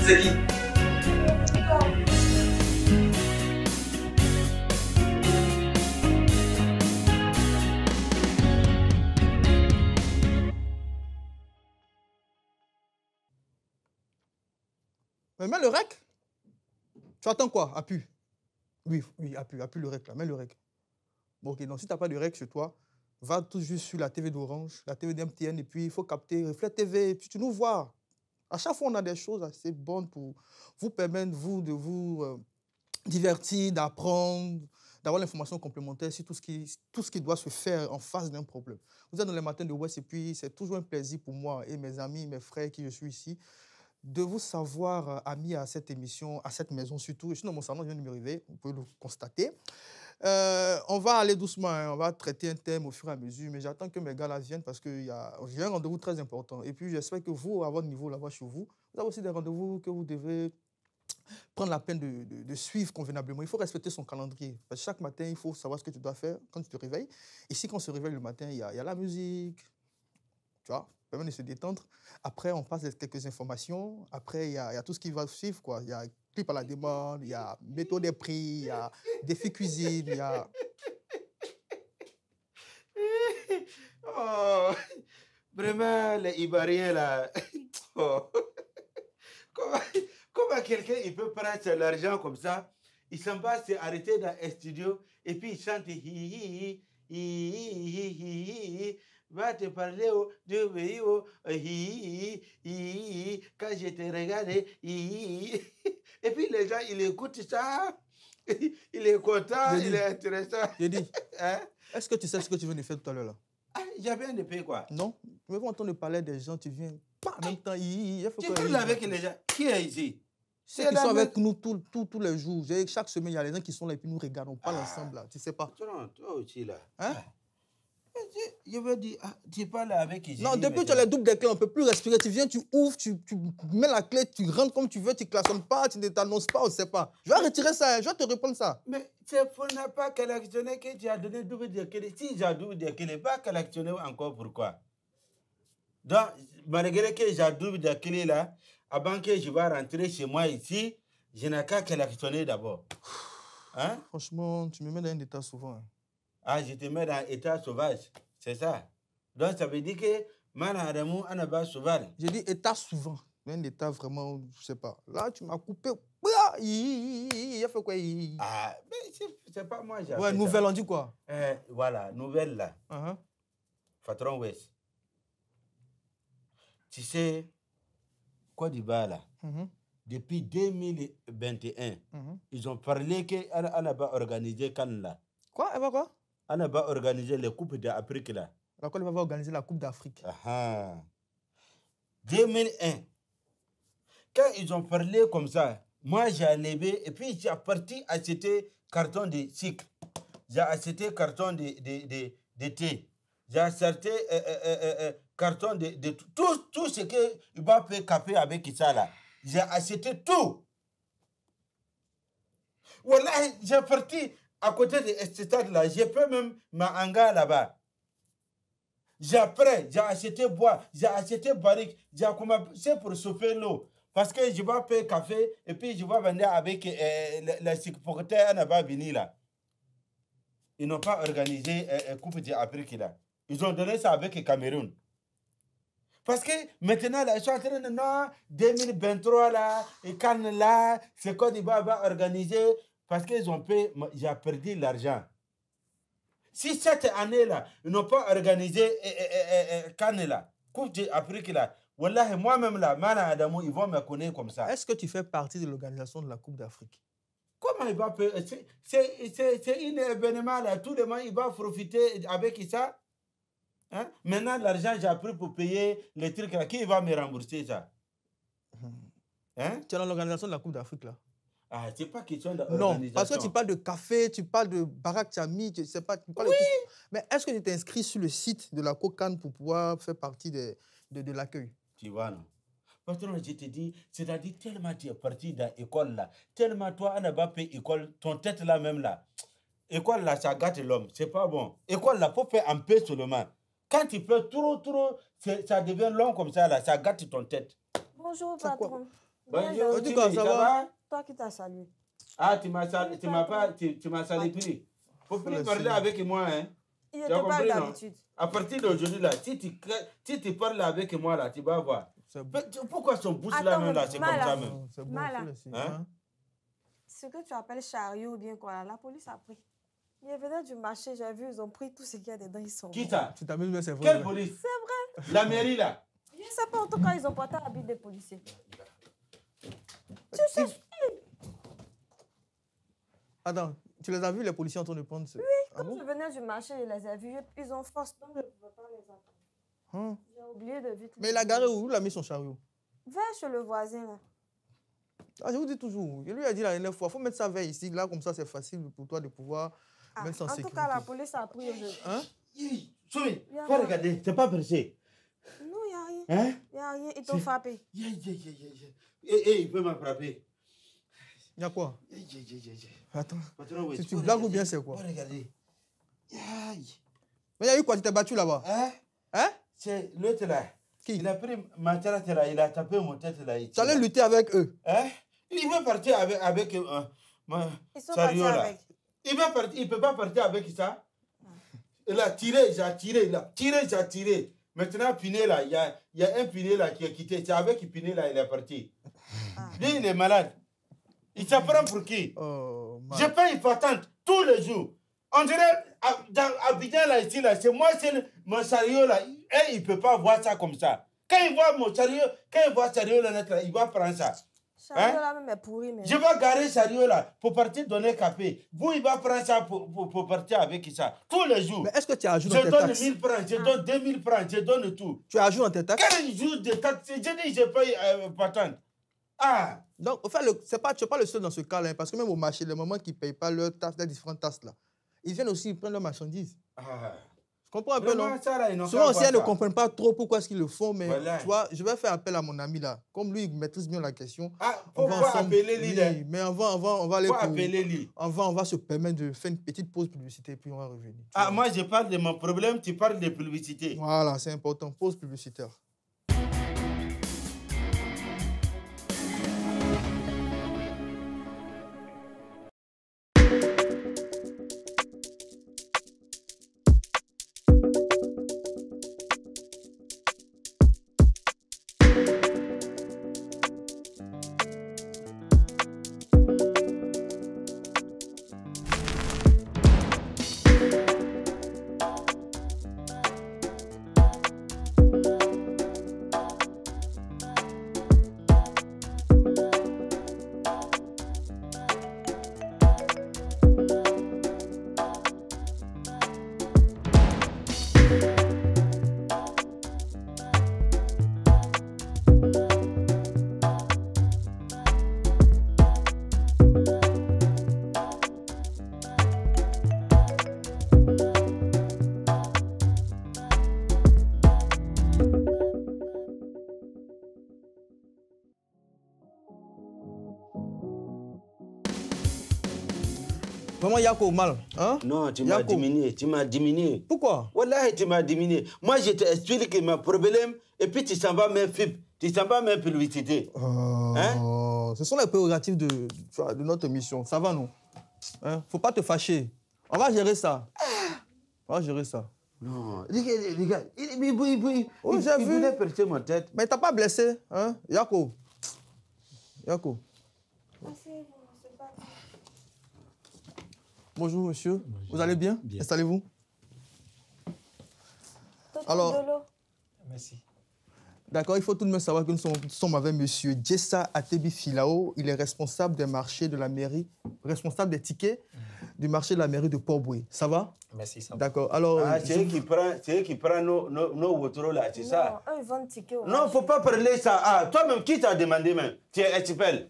C'est qui? Mais mets le rec. Tu attends quoi? Appuie. Oui, appuie le rec là, mets le rec. Bon, ok, donc si tu n'as pas de rec chez toi, va tout juste sur la TV d'Orange, la TV d'MTN, et puis il faut capter Reflet TV, et puis tu nous vois. À chaque fois, on a des choses assez bonnes pour vous permettre, vous, de vous divertir, d'apprendre, d'avoir l'information complémentaire sur tout ce qui doit se faire en face d'un problème. Vous êtes dans les matins de Ouest, et puis c'est toujours un plaisir pour moi et mes amis, mes frères qui je suis ici, de vous savoir amis à cette émission, à cette maison surtout. Je suis dans mon salon, je viens de me réveiller, vous pouvez le constater. On va aller doucement, hein, on va traiter un thème au fur et à mesure, mais j'attends que mes gars là viennent parce que j'ai un rendez-vous très important. Et puis j'espère que vous, à votre niveau là-bas chez vous, vous avez aussi des rendez-vous que vous devez prendre la peine de suivre convenablement. Il faut respecter son calendrier. Parce que chaque matin, il faut savoir ce que tu dois faire quand tu te réveilles. Ici, quand on se réveille le matin, il y a la musique, tu vois, permet de se détendre. Après, on passe quelques informations. Après, il y a tout ce qui va suivre, quoi. Il y a clip à la demande, il y a méthode des prix, il y a défi cuisine, il y a... Oh, vraiment, les Ivoiriens, là. Oh. Comment quelqu'un il peut prendre l'argent comme ça, il s'en va s'arrêter dans un studio et puis il chante hi hi hi hi hi hi, va te parler de pays hi hi, quand je te regardé hi. Et puis les gens ils écoutent ça, il est content, il est intéressant. J'ai dit, hein? Est-ce que tu sais ce que tu viens de faire tout à l'heure là? Ah, j'ai bien de payer quoi? Non, mais vous entendre parler des gens, tu viens pas en même temps. Tu parles avec les gens. Qui est ici? Ceux qui sont avec nous tous les jours. Chaque semaine, il y a les gens qui sont là et puis nous regardent. On parle ensemble là. Tu sais pas. Toi aussi là. Hein? Je veux dire, tu parles avec qui? Non, depuis que tu as les doubles des clés, on ne peut plus respirer. Tu viens, tu ouvres, tu mets la clé, tu rentres comme tu veux, tu ne klaxonnes pas, tu ne t'annonces pas, on ne sait pas. Je vais retirer ça, je vais te répondre ça. Mais c'est pour ne pas collectionner que tu as donné double de clé. Si j'ai double de clé, pas collectionner encore pourquoi? Donc, malgré que j'ai double de clé là, avant que je vais rentrer chez moi ici, je n'ai qu'à collectionner d'abord. Hein? Franchement, tu me mets dans un état souvent. Hein. Ah, je te mets dans un état sauvage, c'est ça. Donc, ça veut dire que Manadamu Anaba sauvage. J'ai dit état souvent, un état vraiment, je ne sais pas. Là, tu m'as coupé. Il a fait quoi? Ah, mais c'est pas moi. Ouais, nouvelle, on dit quoi? Voilà, nouvelle là. Patron West. Tu sais, Côte d'Ivoire là, depuis 2021, ils ont parlé qu'on va organiser Cannes là. Quoi? Elle va quoi? On va organiser la Coupe d'Afrique là. La Côte d'Ivoire va organiser la Coupe d'Afrique. 2001. Quand ils ont parlé comme ça, moi j'ai levé et puis j'ai parti acheter carton de sucre. J'ai acheté carton de thé. J'ai acheté carton de tout ce que Iba peut caper avec ça là. J'ai acheté tout. Voilà, j'ai parti à côté de ce stade là. J'ai pris même ma hangar là-bas. J'ai acheté bois, j'ai acheté barrique, j'ai commencé pour chauffer l'eau. Parce que je vais payer café et puis je vais venir avec les supporters là-bas venir là. Ils n'ont pas organisé Coupe d'Afrique là. Ils ont donné ça avec le Cameroun. Parce que maintenant, là, ils sont en train de non, 2023 là, et Cannes là, c'est Côte d'Ivoire va organiser. Parce qu'ils ont payé, j'ai perdu l'argent. Si cette année-là, ils n'ont pas organisé Cannes là, Coupe d'Afrique là, Wallah, moi-même là, Mana Adamo, ils vont me connaître comme ça. Est-ce que tu fais partie de l'organisation de la Coupe d'Afrique? Comment il va faire? C'est un événement là, tout le monde il va profiter avec ça. Hein? Maintenant, l'argent j'ai pris pour payer les trucs là, qui va me rembourser ça? Hein? Tu es dans l'organisation de la Coupe d'Afrique là? Ah, c'est pas question d'organisation. Non, parce que tu parles de café, tu parles de baraque Tchami, tu sais pas, tu parles de tout. Mais est-ce que tu t'es inscrit sur le site de la COCAN pour pouvoir faire partie de l'accueil? Tu vois, non? Patron, je te dis, c'est-à-dire tellement tu es parti dans l'école là, tellement toi, on n'a pas fait école, ton tête là même là. École là, ça gâte l'homme, c'est pas bon. École là, faut faire un peu seulement. Quand tu fais trop, ça devient long comme ça là, ça gâte ton tête. Bonjour, C'est quoi? patron. Bonjour, Dis quoi, Jimmy, ça ça va? va? Toi qui t'as salué. Ah, tu m'as salé plus. Faut plus parler avec moi, hein. Il Tu as te parle compris, non? d'habitude. À partir d'aujourd'hui, là, si tu parles avec moi, là, tu vas voir. Pourquoi son bouche là, même, là, c'est comme ça, même? C'est bon, Mala. faut laisser, Hein? hein. Ce que tu appelles chariot ou bien quoi, la police a pris. Ils venaient du marché, j'ai vu, ils ont pris tout ce qu'il y a dedans, ils sont Qui morts. ça? Tu t'amuses, mais c'est vrai. Quelle ouais. police? C'est vrai. La mairie, là. Je ne sais pas, en tout cas, ils ont porté l'habit des policiers. Attends, tu les as vus, les policiers en train de prendre ce... Oui, Quand je venais du marché, je les ai vus, ils ont force, donc je ne pouvais pas les attendre. Hein? J'ai oublié de vite. Mais il a garé où? Il a mis son chariot. Va chez le voisin, là. Ah, je vous dis toujours, je lui ai dit la dernière fois, il faut mettre sa veille ici, là, comme ça, c'est facile pour toi de pouvoir mettre ça en En sécurité. tout cas, la police a pris aujourd'hui. Hein? Soumi, Il y a faut quoi? regarder, t'es pas pressé. Non, il n'y a rien. Hein? Il n'y a rien, ils t'ont frappé. Il peut me frapper. Il y a quoi? Attends, Patron, oui, si tu faut blagues ou regarder. bien c'est quoi? Faut regarder. Aïe. Mais il y a eu quoi? Tu t'es battu là-bas? Hein? Hein? C'est l'autre là. Qui? Il a pris ma tête là, il a tapé mon tête là. Tu allais lutter avec eux. Hein? Il veut partir avec Ils sont Sario, partis là. avec. Il va partir, il peut pas partir avec ça. Il a tiré, j'ai tiré, il a tiré, j'ai tiré. Maintenant, Piné là, il y a un Piné là qui est quitté. C'est avec Piné là, il est parti. Lui, il est malade. Il s'apprend pour qui? Oh, man. Je paye patente tous les jours. On dirait, dans Abidjan là, ici là, c'est moi, c'est mon chariot là. Et il ne peut pas voir ça comme ça. Quand il voit mon chariot, quand il voit chariot là, il va prendre ça. Chariot là même est pourri, mais. Je vais garer chariot là pour partir donner café. Vous, il va prendre ça pour partir avec ça. Tous les jours. Mais est-ce que tu as ajouté Je dans tes donne taxes? 1000 francs, je donne 2000 francs, je donne tout. Tu as ajouté dans tes taxes? Quel jour de taxes? Je dis, je paye patente. Ah! Donc, au fait, tu n'es pas le seul dans ce cas-là, hein, parce que même au marché, les moments qui ne payent pas leurs taxes, les différentes taxes là, ils viennent aussi prendre leurs marchandises. Ah. Je comprends un peu, non? Vraiment, ça, là, ils n'ont Souvent qu'à aussi, voir elles ne ça. comprennent pas trop pourquoi est-ce qu'ils le font, mais Voilà. tu vois, je vais faire appel à mon ami là. Comme lui, il maîtrise bien la question. Ah, On va pourquoi ensemble- appeler lui là? Oui, mais on va aller Faut pour- appeler lui. on va se permettre de faire une petite pause publicité, puis on va revenir. Tu Ah, vois. moi, je parle de mon problème, tu parles de publicité. Voilà, c'est important. Pause publicitaire. Vraiment, Yako, mal. Hein? Non, tu m'as Yacoub. diminué, tu m'as diminué. Pourquoi? Wallahi, tu m'as diminué. Moi, je t'explique mon problème et puis tu s'en vas même FIP. Tu s'en vas même publicité. Ce sont les prérogatives de notre mission. Ça va, non? Hein? Faut pas te fâcher. On va gérer ça. On va gérer ça. Non, regarde, il j'ai vu. voulait percer ma tête. Mais t'as pas blessé, hein? Yako. Yako. Bonjour, monsieur. Vous allez bien? Bien. Installez-vous. Alors. Alors- Merci. D'accord, il faut tout de même savoir que nous sommes avec monsieur Djessa Atebi Filao. Il est responsable des marchés de la mairie, responsable des tickets du marché de la mairie de Port-Boué. Ça va? Merci, ça va. D'accord. Alors, Ah, c'est eux qui prennent nos voitures là, c'est ça? Non, eux, ils vendent ticket au Non, faut pas parler ça. Ah, toi-même, qui t'a demandé même? Tu es expert.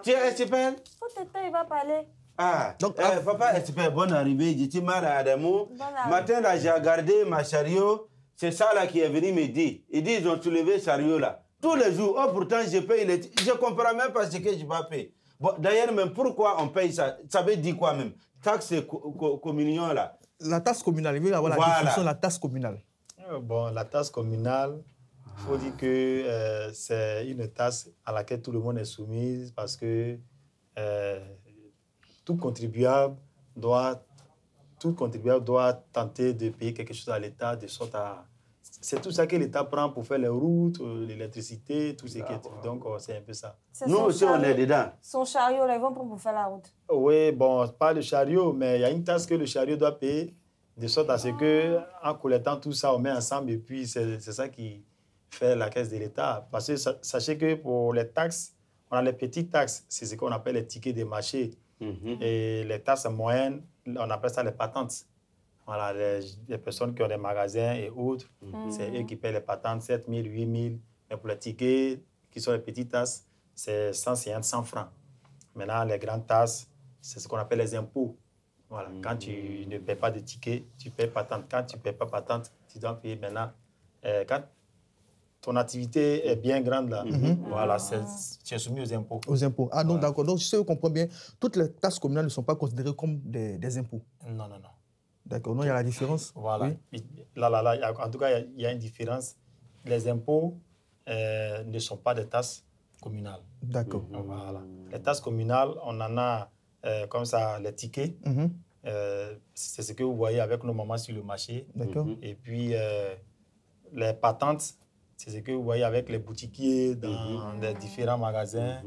Tu es expert? Faut t'aider, il va parler. Ah, Donc, papa expert, bonne arrivée. Je suis mal à Adamou. Bonne arrivée. Matin, là, j'ai regardé ma chariot. C'est ça là qui est venu me dire. Il dit ils ont soulevé chariot là. Tous les jours. Oh, pourtant, je paye les... Je comprends même pas ce que je vais payer. Bon, d'ailleurs, même pourquoi on paye ça? Ça veut dire quoi même? Taxe communion là. la taxe communale, il veut avoir la Voilà. définition de la taxe communale. Bon, la taxe communale, Il faut dire que c'est une taxe à laquelle tout le monde est soumis parce que tout contribuable doit tenter de payer quelque chose à l'État de sorte à... C'est tout ça que l'État prend pour faire les routes, l'électricité, tout ce qui est... Donc, c'est un peu ça. Nous aussi, on est dedans. Son chariot, là, ils vont prendre pour faire la route. Oui, bon, pas le chariot, mais il y a une taxe que le chariot doit payer de sorte à ce que, en collectant tout ça, on met ensemble et puis c'est ça qui fait la caisse de l'État. Parce que sachez que pour les taxes, on a les petites taxes, c'est ce qu'on appelle les tickets de marché. Et les taxes moyennes, on appelle ça les patentes. Voilà, les personnes qui ont des magasins et autres, c'est eux qui paient les patentes, 7 000, 8 000. Mais pour les tickets, qui sont les petites tasses, c'est 150, 100 francs. Maintenant, les grandes tasses, c'est ce qu'on appelle les impôts. Voilà. Quand tu ne paies pas de tickets, tu paies patente. Quand tu ne paies pas patente, tu dois payer maintenant. Quand ton activité est bien grande, là, voilà, tu es soumis aux impôts. Aux impôts. Ah, donc d'accord. Donc, si je comprends bien, toutes les taxes communales ne sont pas considérées comme des impôts. Non, non, non. D'accord. Non, il y a la différence. Voilà. Oui. Là, en tout cas, il y a une différence. Les impôts ne sont pas des taxes communales. D'accord. Voilà. Les taxes communales, on en a comme ça, les tickets. C'est ce que vous voyez avec nos mamans sur le marché. D'accord. Et puis, les patentes, c'est ce que vous voyez avec les boutiquiers dans les différents magasins.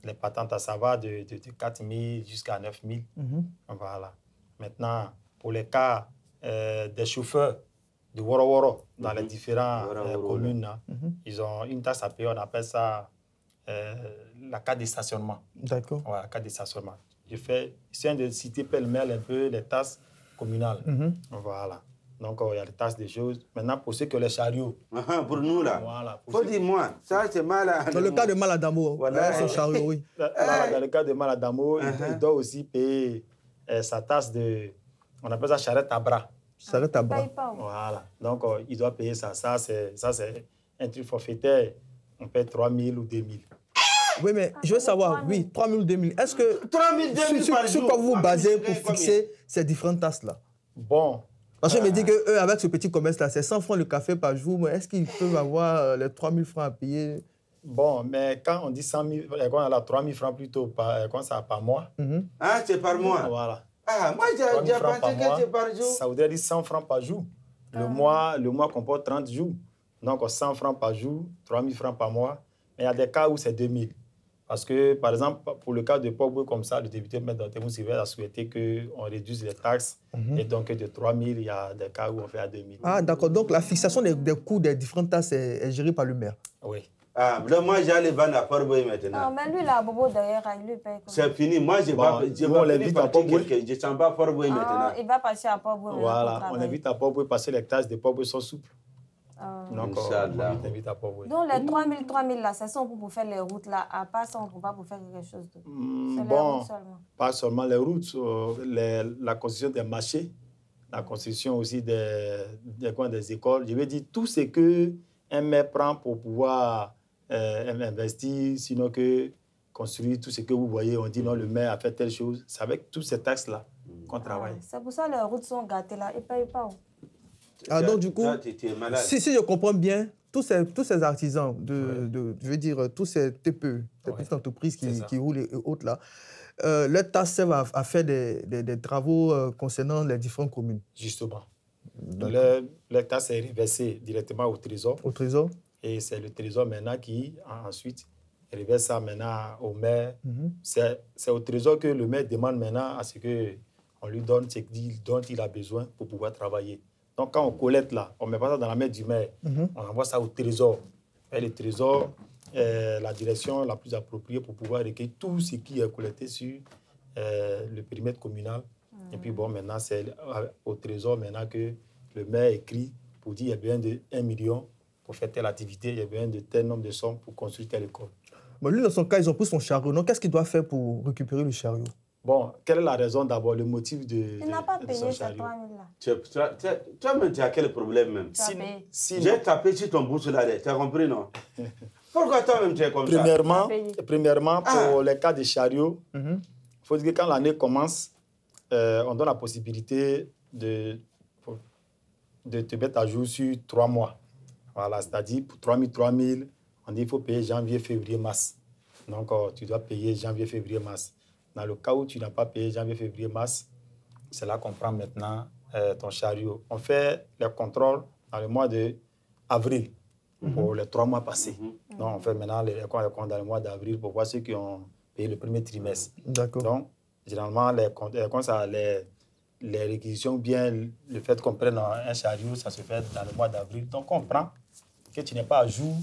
Les patentes, ça va de 4 000 jusqu'à 9 000. Voilà. Maintenant, pour les cas des chauffeurs de Woro dans les différentes communes, ils ont une taxe à payer, on appelle ça la carte de stationnement. D'accord. Voilà, la carte de stationnement. Je viens de citer pêle-mêle un peu les taxes communales. Voilà. Donc, il y a les taxes des choses. Maintenant, pour ceux qui ont les chariots. Pour nous, là. Voilà. Faut dire moi, ça, c'est mal à... Dans le cas de Maladamo, Voilà. son chariot, oui. Dans le cas de Maladamo, il doit aussi payer sa taxe de... On appelle ça charrette à bras. Charrette à bras. Voilà. Donc, il doit payer ça. Ça, c'est un truc forfaitaire. On paie 3 000 ou 2 000. Oui, mais je veux savoir, oui, 3 000 ou 2 000. Est-ce que... 3 000, 2 000 par jour. Sur quoi vous vous basez pour fixer ces différentes tasses-là? Bon. Parce que je me dis qu'eux, avec ce petit commerce-là, c'est 100 francs le café par jour, mais est-ce qu'ils peuvent avoir les 3 000 francs à payer? Bon, mais quand on dit 100 000, on a 3 000 francs plutôt par mois. Ah, c'est par mois? Voilà. Ah, moi, j'ai pensé que c'est par jour. Ça voudrait dire 100 francs par jour. Le mois comporte 30 jours. Donc, 100 francs par jour, 3 000 francs par mois. Mais il y a des cas où c'est 2 000. Parce que, par exemple, pour le cas de Pogbo, comme ça, le député Maître Dantemou Sylvain a souhaité qu'on réduise les taxes. Et donc, de 3 000, il y a des cas où on fait à 2 000. Ah, d'accord. Donc, la fixation des coûts des différentes taxes est gérée par le maire. Oui. Ah, là, moi, j'ai les vendre à Port-Bouy maintenant. Non, mais lui, là, Bobo, derrière, il lui paye. C'est fini. Moi, je l'invite à Port-Bouy. Je ne sens pas Port-Bouy maintenant. Il va passer à Port-Bouy. Voilà. On invite à Port-Bouy parce que les taxes de Port-Bouy sont souples. Donc, Inch'Allah. on invite à Port-Bouy. Donc, les 3 000 là, c'est ça pour faire les routes là. À part ça, on ne peut pas pour faire quelque chose d'autre. C'est les Bon, routes seulement. pas seulement les routes, la construction des marchés, la construction aussi des écoles. Je veux dire, tout ce qu'un maire prend pour pouvoir investir, sinon que construire tout ce que vous voyez, on dit non, le maire a fait telle chose. C'est avec toutes ces taxes-là qu'on travaille. C'est pour ça que les routes sont gâtées là. Ils ne payent pas. Ah, donc, du coup, si je comprends bien, tous ces artisans, je veux dire, tous ces TPE, ces petites entreprises qui roulent et autres là, leur tâche servent à faire des travaux concernant les différentes communes. Justement. Leur tâche est reversée directement au Trésor. Au Trésor. Et c'est le Trésor maintenant qui, ensuite, reverse ça maintenant au maire. C'est au Trésor que le maire demande maintenant à ce qu'on lui donne ce dont il a besoin pour pouvoir travailler. Donc, quand on collecte là, on ne met pas ça dans la main du maire. On envoie ça au Trésor. Et le Trésor est la direction la plus appropriée pour pouvoir recueillir tout ce qui est collecté sur le périmètre communal. Et puis, bon, maintenant, c'est au Trésor maintenant que le maire écrit pour dire qu'il y a besoin de 1 million pour faire telle activité, il y a besoin de tel nombre de sommes pour construire telle école. Mais lui, dans son cas, ils ont pris son chariot. Donc, qu'est-ce qu'il doit faire pour récupérer le chariot? Bon, quelle est la raison d'abord, le motif de Il n'a pas payé son ces chariot? 3 000 là. Toi-même, tu as quel problème même? J'ai tapé sur ton bourse là, tu as compris, non? Pourquoi toi-même tu es comme ça? Premièrement, pour les cas de chariot, il faut dire que quand l'année commence, on donne la possibilité de te mettre à jour sur 3 mois. Voilà, c'est-à-dire pour 3 000, on dit qu'il faut payer janvier, février, mars. Donc, tu dois payer janvier, février, mars. Dans le cas où tu n'as pas payé janvier, février, mars, c'est là qu'on prend maintenant ton chariot. On fait les contrôles dans le mois d'avril pour les 3 mois passés. Donc, on fait maintenant les comptes dans le mois d'avril pour voir ceux qui ont payé le premier trimestre. D'accord. Donc, généralement, les réquisitions, bien le fait qu'on prenne un chariot, ça se fait dans le mois d'avril. Donc, on prend que tu n'es pas à jour,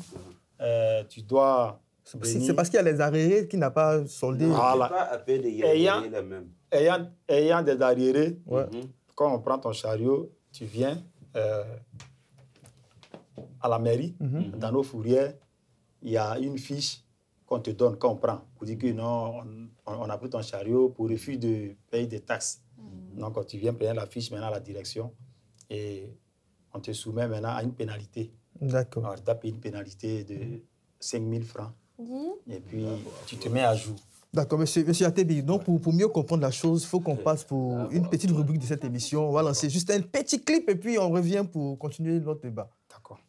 tu dois... C'est parce qu'il y a les arriérés qui n'ont pas soldé. Voilà. Ayant des arriérés, quand on prend ton chariot, tu viens à la mairie, dans nos fourrières, il y a une fiche qu'on te donne quand on prend, pour dire que non, on a pris ton chariot pour refus de payer des taxes. Donc, tu viens payer la fiche maintenant à la direction et on te soumet maintenant à une pénalité. D'accord. Alors, tu as payé une pénalité de 5 000 francs. Et puis, tu te mets à jour. D'accord, monsieur Atebi. Donc, pour mieux comprendre la chose, il faut qu'on passe pour une petite rubrique de cette émission. On va lancer juste un petit clip et puis on revient pour continuer notre débat. D'accord.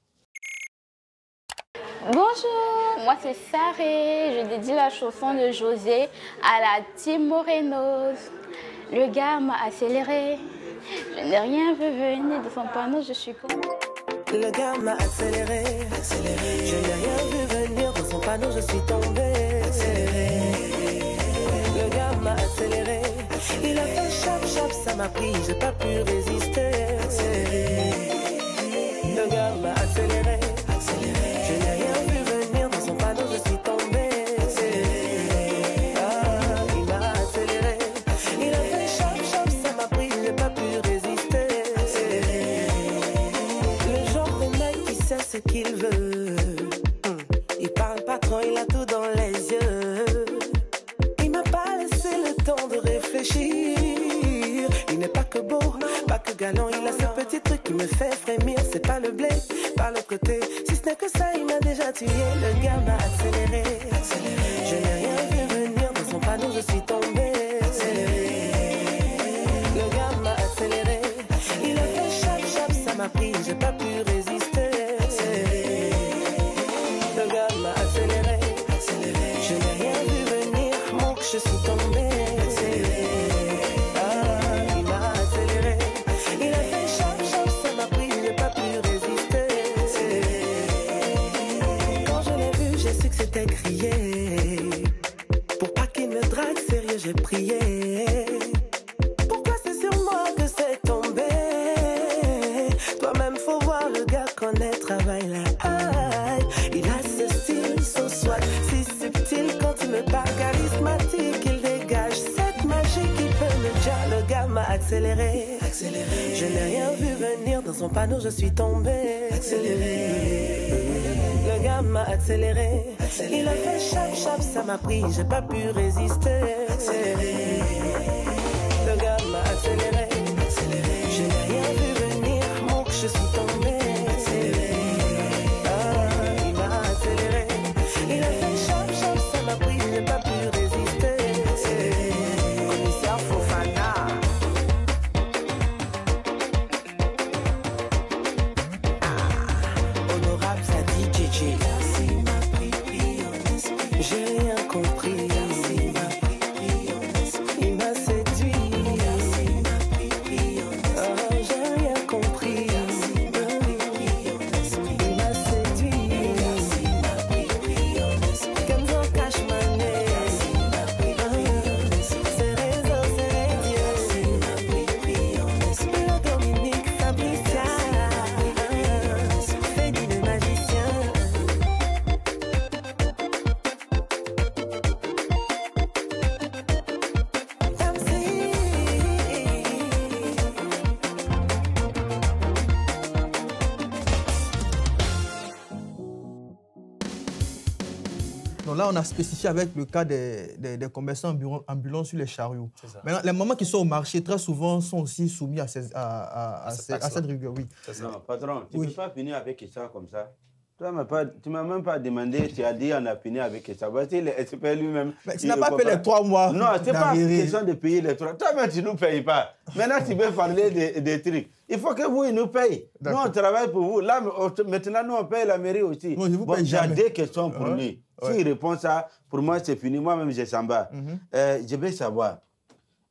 Bonjour, moi c'est Saré. Je dédie la chanson de José à la team Morenos. Le gars m'a accéléré. Je n'ai rien vu venir de son panneau, je suis con. Le gars m'a accéléré, je n'ai rien vu venir de son panneau, je suis tombé. Le gars m'a accéléré, il a fait chap, ça m'a pris, j'ai pas pu résister. Le gars m'a accéléré, je n'ai rien vu venir de son panneau, je suis tombé. Il m'a accéléré, il a fait chap, ça m'a pris, j'ai pas pu résister. Ce qu'il veut. Il parle pas trop, il a tout dans les yeux. Il m'a pas laissé le temps de réfléchir. Il n'est pas que beau, pas que galant. Il a ce petit truc qui me fait frémir. C'est pas le blé, par le côté. Si ce n'est que ça, il m'a déjà tué. Le gars m'a accéléré. Je n'ai rien vu venir de son panneau, je suis tombé. Le gars m'a accéléré. Il a fait chap, ça m'a pris, j'ai pas pu résister. Le gars m'a accéléré, je n'ai rien vu venir, mon que je suis tombé. Il m'a accéléré, il a fait chap, ça m'a pris, j'ai pas pu résister. Quand je l'ai vu, j'ai su que c'était crié. Pour pas qu'il me drague, sérieux, j'ai prié. Pourquoi c'est sur moi que c'est tombé? Toi-même, faut voir le gars connaît, travaille là. Il a ce style, son swag, si subtil quand il me parle, charismatique, il dégage cette magie qui peut me dire. Le gars m'a accéléré, je n'ai rien vu venir dans son panneau, je suis tombé. Le gars m'a accéléré, il a fait chap, ça m'a pris, j'ai pas pu résister. Le gars m'a accéléré, je n'ai rien vu venir, mon que je suis tombé. Il m'a accéléré, il a fait chap, ça m'a pris, j'ai pas pu résister. Commissaire Fofana. Honorable Sadi Djedje. J'ai rien compris. Il m'a séduit. J'ai rien compris. Il m'a séduit. Kenzo Cashmané. Ses réseaux, c'est les dieux. Le Dominique Fabricia. Freddy le magicien. Donc là, on a spécifié avec le cas des commerçants ambulants sur les chariots. Maintenant, les mamans qui sont au marché, très souvent, sont aussi soumis à cette rigueur. Oui. Non, patron, tu ne Oui. peux pas venir avec ça comme ça. Toi, tu ne m'as même pas demandé, tu as dit on a fini avec ça. Voici le expert lui-même. Mais tu n'as pas payé les 3 mois. Non, ce n'est pas question de payer les 3. Toi-même, tu ne nous payes pas. Maintenant, tu veux parler des trucs. Il faut que vous, ils nous payent. Nous, on travaille pour vous. Là, maintenant, nous, on paye la mairie aussi. Bon, j'ai des questions pour lui. S'il répond ça, pour moi, c'est fini. Moi-même, je s'en bats. Je veux savoir,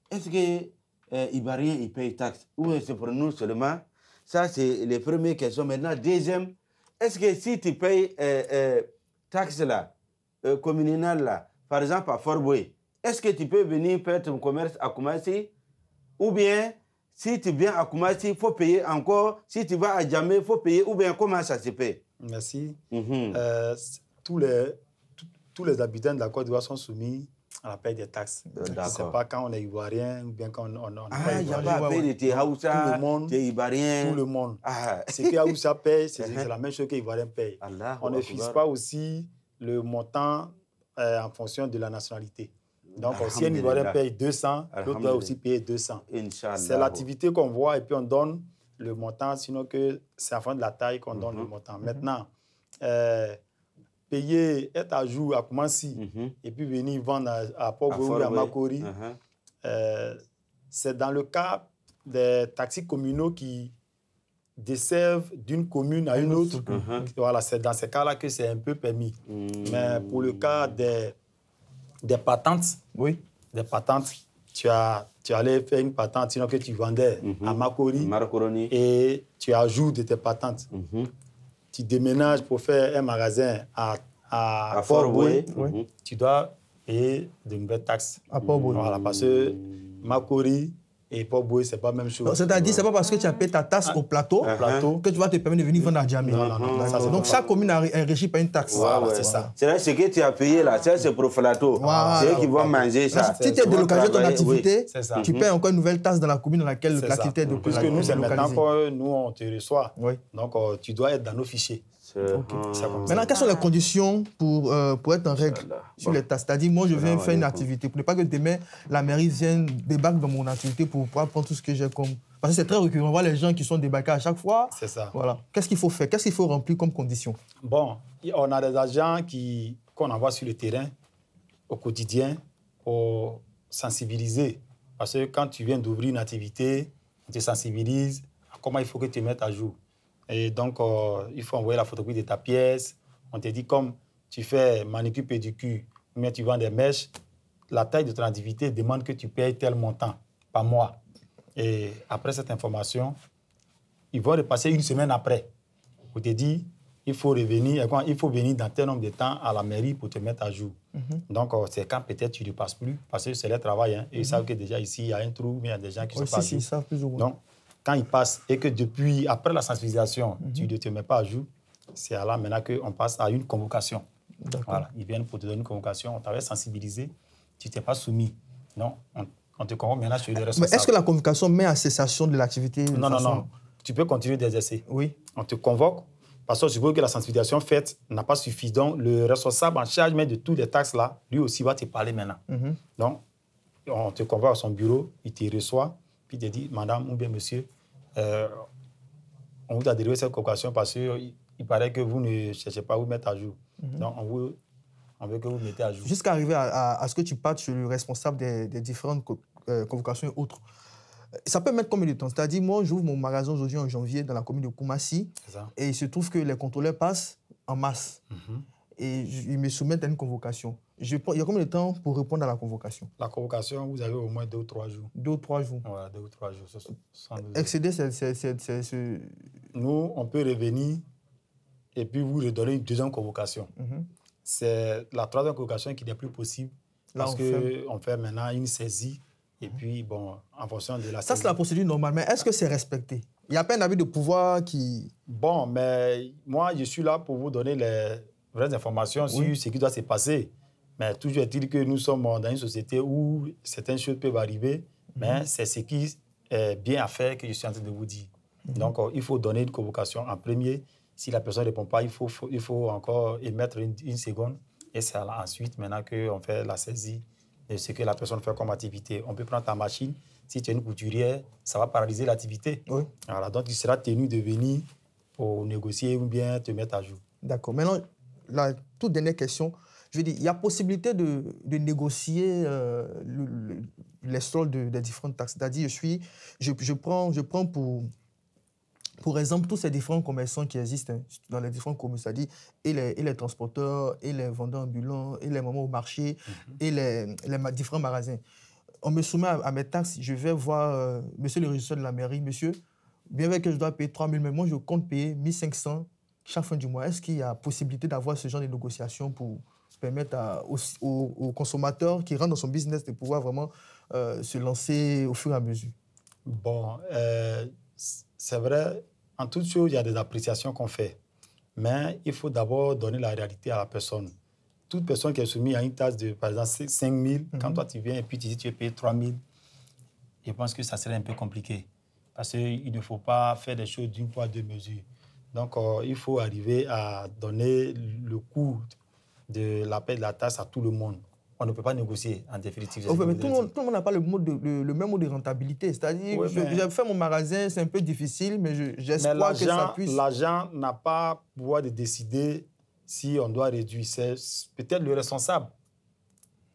est-ce que Ivoiriens, ils payent taxes ou c'est pour nous seulement? Ça, c'est les premières questions. Maintenant, deuxième, est-ce que si tu payes taxes là, communales là, par exemple à Fort-Boué, est-ce que tu peux venir faire ton commerce à Koumassi? Ou bien, si tu viens à Koumassi, il faut payer encore. Si tu vas à Djamé, il faut payer. Ou bien, comment ça se paye? Merci. Tous les habitants de la Côte d'Ivoire sont soumis à la paie des taxes. Ce n'est pas quand on est Ivoirien ou bien quand on n'est pas Ivoirien. Ah, il y a des Haoussa, tout le monde, des Ivoiriens. Tout le monde. Ce que Haoussa paye, c'est la même chose que Ivoirien paye. On ne fixe pas aussi le montant en fonction de la nationalité. Donc, si un Ivoirien paye 200, l'autre doit aussi payer 200. C'est l'activité qu'on voit et puis on donne le montant, sinon que c'est en fonction de la taille qu'on donne le montant. Maintenant, payer, être à jour à Koumassi et puis venir vendre à Port-Boué ou à Makori, c'est dans le cas des taxis communaux qui desservent d'une commune à une autre. Voilà, c'est dans ces cas-là que c'est un peu permis. Mais pour le cas des patentes, des patentes, tu allais faire une patente, sinon que tu vendais à Makori et tu ajoutes de tes patentes. Tu déménages pour faire un magasin à Fort-Boué, tu dois payer de nouvelles taxes. À Port-Boué. Voilà, parce que Makori et Port-Boué, ce n'est pas la même chose. C'est-à-dire, ce n'est pas parce que tu as payé ta taxe au plateau que tu vas te permettre de venir vendre à Djamé. Donc, chaque commune est régie par une taxe. C'est ça. C'est ce que tu as payé là, c'est pour le plateau. C'est eux qui vont manger ça. Si tu es délocalisé ton activité, tu payes encore une nouvelle taxe dans la commune dans laquelle l'activité est délocalisée. Puisque nous, c'est maintenant que nous, on te reçoit. Donc, tu dois être dans nos fichiers. Maintenant, quelles sont les conditions pour être en règle sur les taxes? C'est-à-dire, moi, je viens faire une activité. Pour ne pas que demain, la mairie vienne débarque dans mon activité pour pouvoir prendre tout ce que j'ai comme... Parce que c'est très récurrent. On voit les gens qui sont débarqués à chaque fois. C'est ça. Voilà. Qu'est-ce qu'il faut faire? Qu'est-ce qu'il faut remplir comme condition? Bon, on a des agents qu'on envoie sur le terrain au quotidien pour sensibiliser. Parce que quand tu viens d'ouvrir une activité, on te sensibilise à comment il faut que tu te mettes à jour. Et donc, il faut envoyer la photocopie de ta pièce. On te dit, comme tu fais manicure, pédicure, ou bien tu vends des mèches, la taille de ton activité demande que tu payes tel montant par mois. Et après cette information, ils vont repasser une semaine après. On te dit, il faut venir dans tel nombre de temps à la mairie pour te mettre à jour. Donc, c'est quand peut-être tu ne passes plus, parce que c'est leur travail. Et ils savent que déjà ici, il y a un trou, mais il y a des gens qui sont pas à jour. Ils savent plus ou moins. Donc, quand ils passent et que depuis, après la sensibilisation, tu ne te mets pas à jour, c'est là maintenant qu'on passe à une convocation. Voilà, ils viennent pour te donner une convocation, on t'avait sensibilisé, tu ne t'es pas soumis. Non, on te convoque maintenant sur les responsables. Mais est-ce que la convocation met à cessation de l'activité? Non. Tu peux continuer d'exercer. Oui. On te convoque parce que je veux que la sensibilisation faite n'a pas suffi. Donc, le responsable en charge de toutes les taxes là, lui aussi va te parler maintenant. Donc, on te convoque à son bureau, il te reçoit. Puis il te dit, madame ou bien monsieur, on vous a délivré cette convocation parce qu'il paraît que vous ne cherchez pas à vous mettre à jour. Donc, on veut que vous vous mettez à jour. Jusqu'à arriver à ce que tu partes sur le responsable des différentes convocations et autres. Ça peut mettre combien de temps? C'est-à-dire, moi, j'ouvre mon magasin aujourd'hui en janvier dans la commune de Koumassi et il se trouve que les contrôleurs passent en masse. Et ils me soumettent à une convocation. Il y a combien de temps pour répondre à la convocation? La convocation, vous avez au moins 2 ou 3 jours. 2 ou 3 jours. Voilà, 2 ou 3 jours. Excéder, Nous, on peut revenir et puis vous redonner une deuxième convocation. C'est la troisième convocation qui n'est plus possible parce qu'on fait maintenant une saisie et puis, bon, en fonction de la saisie. Ça, c'est la procédure normale, mais est-ce que c'est respecté? Il n'y a pas un abus de pouvoir qui... Bon, mais moi, je suis là pour vous donner les vraies informations sur ce qui doit se passer. Mais toujours est-il que nous sommes dans une société où certaines choses peuvent arriver, mais c'est ce qui est bien à faire que je suis en train de vous dire. Donc, il faut donner une convocation en premier. Si la personne ne répond pas, il faut encore émettre une seconde. Et c'est ensuite, maintenant qu'on fait la saisie de ce que la personne fait comme activité. On peut prendre ta machine. Si tu es une couturière, ça va paralyser l'activité. Voilà, donc, tu seras tenu de venir pour négocier ou bien te mettre à jour. D'accord. Maintenant, la toute dernière question. Je veux dire, il y a possibilité de négocier les soldes des différentes taxes. C'est-à-dire, je prends pour exemple tous ces différents commerçants qui existent dans les différents communes, c'est-à-dire et les transporteurs, et les vendeurs ambulants, et les mamans au marché, et les différents magasins. On me soumet à mes taxes, je vais voir monsieur le régisseur de la mairie, monsieur, bien vrai que je dois payer 3 000, mais moi je compte payer 1 500 chaque fin du mois. Est-ce qu'il y a possibilité d'avoir ce genre de négociation pour permettre aux consommateurs qui rentrent dans son business de pouvoir vraiment se lancer au fur et à mesure? Bon, c'est vrai, en toute chose, il y a des appréciations qu'on fait. Mais il faut d'abord donner la réalité à la personne. Toute personne qui est soumise à une taxe de, par exemple, 5 000, quand toi tu viens et puis tu dis que tu veux payer 3 000, je pense que ça serait un peu compliqué. Parce qu'il ne faut pas faire des choses d'une poids, deux mesures. Donc, il faut arriver à donner le coût de la paie de la taxe à tout le monde. On ne peut pas négocier en définitive. Mais tout le monde n'a pas le même mot de rentabilité. C'est-à-dire, j'ai fait mon magasin, c'est un peu difficile, mais j'espère que ça puisse... L'agent n'a pas pouvoir de décider si on doit réduire. C'est peut-être le responsable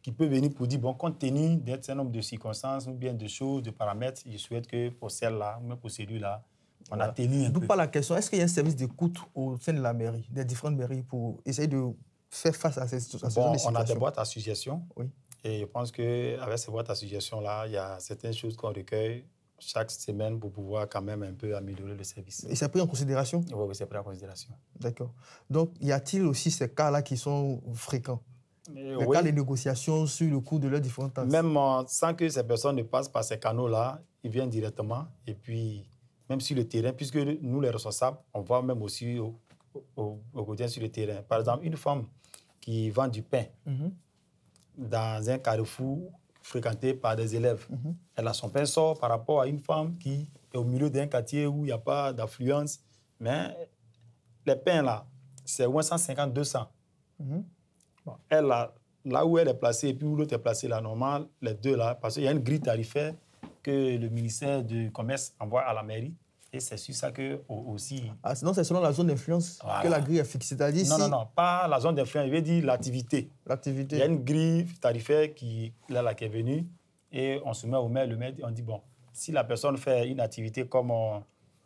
qui peut venir pour dire, bon, compte tenu d'un certain nombre de circonstances ou bien de choses, de paramètres, je souhaite que pour celle-là, ou même pour celui-là, on a tenu un peu. D'où pas la question, est-ce qu'il y a un service d'écoute au sein de la mairie, des différentes mairies, pour essayer de faire face à ces situations? On a des boîtes à suggestions. Oui. Et je pense qu'avec ces boîtes à suggestions-là, il y a certaines choses qu'on recueille chaque semaine pour pouvoir quand même un peu améliorer le service. Et c'est pris en considération? Oui, c'est pris en considération. D'accord. Donc, y a-t-il aussi ces cas-là qui sont fréquents? Les cas de négociation sur le coût de leurs différentes taxes? Même sans que ces personnes ne passent par ces canaux-là, ils viennent directement. Et puis, même sur le terrain, puisque nous, les responsables, on va même aussi au quotidien sur le terrain. Par exemple, une femme qui vend du pain dans un carrefour fréquenté par des élèves. Elle a son pain sort par rapport à une femme qui est au milieu d'un quartier où il n'y a pas d'affluence. Mais les pains, là, c'est au moins 150, 200. Bon, elle, là où elle est placée et puis où l'autre est placée, là, normal, les deux, là, parce qu'il y a une grille tarifaire que le ministère du Commerce envoie à la mairie. Et c'est sur ça que aussi... Ah, sinon, c'est selon la zone d'influence que la grille est fixée. C'est-à-dire non, pas la zone d'influence. Je veux dire l'activité. L'activité. Il y a une grille tarifaire qui est venue et on se met au maire. Le maire, on dit, bon, si la personne fait une activité comme,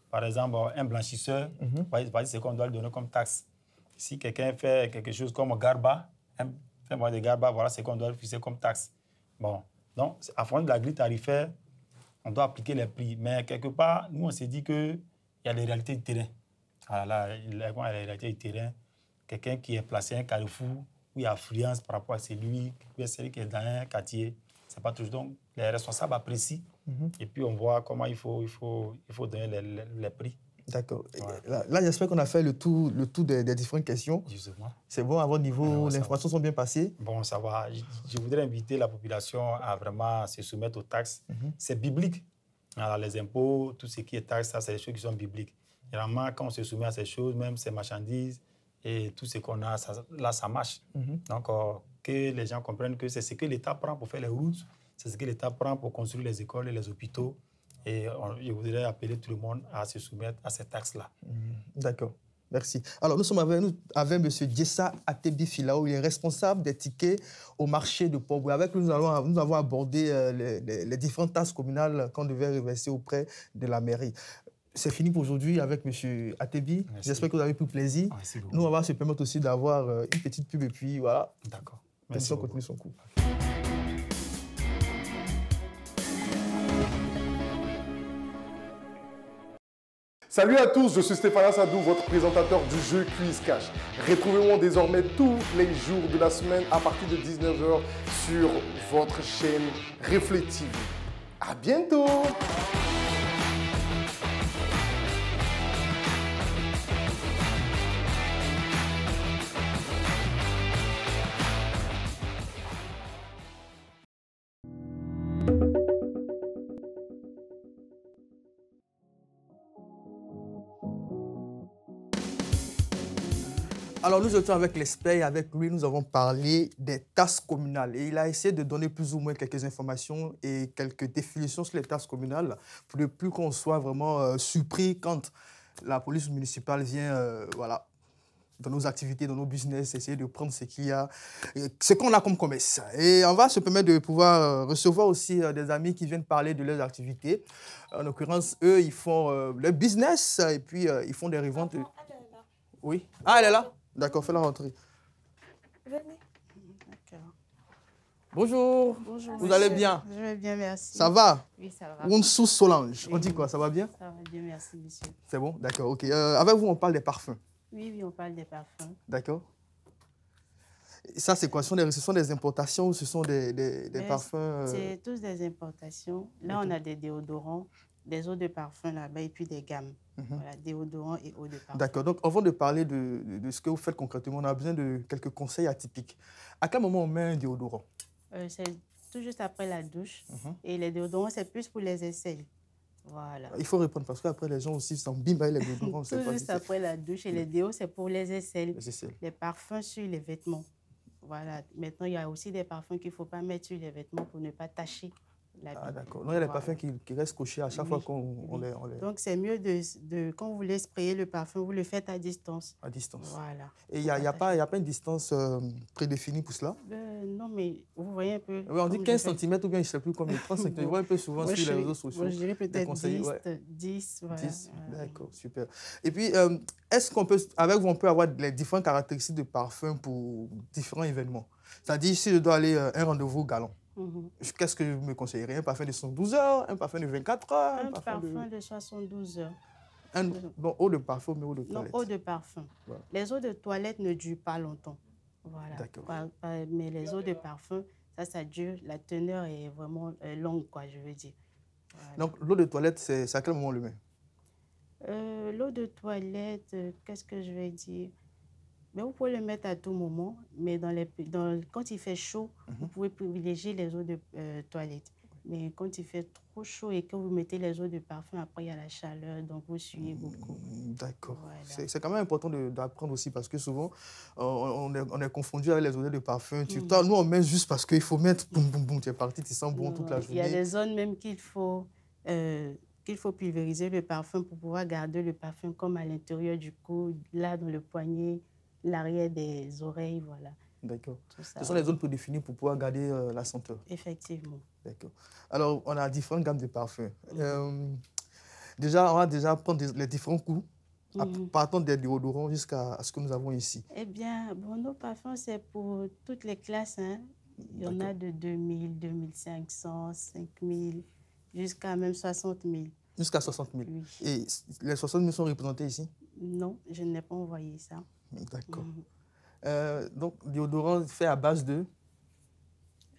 par exemple, un blanchisseur, c'est qu'on doit lui donner comme taxe. Si quelqu'un fait quelque chose comme garba, fait moins de garba, voilà, c'est qu'on doit lui fixer comme taxe. Bon, donc, à fond de la grille tarifaire, on doit appliquer les prix. Mais quelque part, nous, on s'est dit qu'il y a les réalités du terrain. Voilà, il y a les réalités du terrain. Quelqu'un qui est placé à un carrefour où il y a affluence par rapport à celui qui est dans un quartier, c'est pas toujours. Donc, les responsables apprécient. Et puis, on voit comment il faut donner les prix. D'accord. Ouais. Là, j'espère qu'on a fait le tout des différentes questions. Justement. C'est bon, à votre niveau, les informations sont bien passées? Bon, ça va. Je voudrais inviter la population à vraiment se soumettre aux taxes. C'est biblique. Alors, les impôts, tout ce qui est taxes, ça, c'est des choses qui sont bibliques. Généralement, quand on se soumet à ces choses, même ces marchandises et tout ce qu'on a, là, ça marche. Donc, que les gens comprennent que c'est ce que l'État prend pour faire les routes, c'est ce que l'État prend pour construire les écoles et les hôpitaux. Et je voudrais appeler tout le monde à se soumettre à ces taxes-là. D'accord. Merci. Alors, nous sommes avec M. Djessa Atebi Filao. Il est responsable des tickets au marché de Port-Bouillet. Avec lui, nous avons abordé les différentes taxes communales qu'on devait reverser auprès de la mairie. C'est fini pour aujourd'hui avec M. Atebi. J'espère que vous avez pris plaisir. Merci beaucoup. Nous, on va se permettre aussi d'avoir une petite pub et puis voilà. D'accord. Merci. On continue son cours. Salut à tous, je suis Stéphane Sadou, votre présentateur du jeu Quiz Cash. Retrouvez-moi désormais tous les jours de la semaine à partir de 19h sur votre chaîne Reflet TV. À bientôt! Alors, nous étions avec l'expert et avec lui, nous avons parlé des taxes communales. Et il a essayé de donner plus ou moins quelques informations et quelques définitions sur les taxes communales pour ne plus qu'on soit vraiment surpris quand la police municipale vient dans nos activités, dans nos business, essayer de prendre ce qu'il y a, ce qu'on a comme commerce. Et on va se permettre de pouvoir recevoir aussi des amis qui viennent parler de leurs activités. En l'occurrence, eux, ils font leur business et puis ils font des reventes. Oui. Ah, elle est là? D'accord, fais-la rentrer. Venez. Bonjour. Bonjour. Vous allez bien? Je vais bien, merci. Ça va? Oui, ça va. Ounsou Solange. Oui. On dit quoi? Ça va bien? Ça va bien, merci, monsieur. C'est bon? D'accord, ok. Avec vous, on parle des parfums. Oui, on parle des parfums. D'accord. Ça, c'est quoi? Ce sont des importations ou ce sont des parfums C'est tous des importations. Là, on a des déodorants, des eaux de parfum là-bas et puis des gammes. Voilà, déodorants et eaux de parfum. D'accord. Donc, avant de parler de ce que vous faites concrètement, on a besoin de quelques conseils atypiques. À quel moment on met un déodorant? C'est tout juste après la douche. Et les déodorants, c'est plus pour les aisselles. Voilà. Il faut répondre parce qu'après, les gens aussi s'embiment avec les déodorants. Tout juste après la douche. Et les déos, c'est pour les aisselles. Les parfums sur les vêtements. Voilà. Maintenant, il y a aussi des parfums qu'il ne faut pas mettre sur les vêtements pour ne pas tacher l'habit. Ah, d'accord. Donc, il y a des parfums qui restent cochés à chaque fois qu'on les... Donc, c'est mieux quand vous voulez sprayer le parfum, vous le faites à distance. À distance. Voilà. Et il n'y a pas une distance prédéfinie pour cela? Non, mais vous voyez un peu... Oui, on dit 15 cm ou bien je ne sais plus combien. 30 cm. Je vois un peu souvent sur les réseaux sociaux. Moi, je dirais peut-être 10. Voilà. 10, d'accord, super. Et puis, est-ce qu'on peut, avec vous, on peut avoir les différentes caractéristiques de parfum pour différents événements? C'est-à-dire, si je dois aller à un rendez-vous galant, qu'est-ce que vous me conseillerez? Un parfum de 72 heures, un parfum de 24 heures? Un parfum de 72 heures. Donc, eau de parfum, mais eau de toilette? Non, eau de parfum. Voilà. Les eaux de toilette ne durent pas longtemps. Voilà. D'accord. Mais les eaux de parfum, ça dure. La teneur est vraiment longue, quoi, je veux dire. Voilà. Donc, l'eau de toilette, c'est à quel moment on le met? L'eau de toilette, qu'est-ce que je vais dire? Mais vous pouvez le mettre à tout moment, mais quand il fait chaud, vous pouvez privilégier les eaux de toilette. Mais quand il fait trop chaud et que vous mettez les eaux de parfum, après il y a la chaleur, donc vous suyez beaucoup. D'accord. Voilà. C'est quand même important d'apprendre aussi parce que souvent, on est confondu avec les odeurs de parfum. Nous, on met juste parce qu'il faut mettre, boum, boum, boum, tu es parti, tu sens bon toute la journée. Il y a des zones même qu'il faut pulvériser le parfum pour pouvoir garder le parfum comme à l'intérieur du cou, là dans le poignet, l'arrière des oreilles, voilà. D'accord. Ce sont les zones prédéfinies pour pouvoir garder la senteur. Effectivement. D'accord. Alors, on a différentes gammes de parfums. Déjà, on va déjà prendre les différents goûts, partant des déodorants jusqu'à ce que nous avons ici. Eh bien, nos parfums, c'est pour toutes les classes. Hein. Il y en a de 2000, 2500, 5000, jusqu'à même 60 000. Jusqu'à 60 000. Oui. Et les 60 000 sont représentés ici? Non, je n'ai pas envoyé ça. D'accord. Donc, déodorant fait à base de?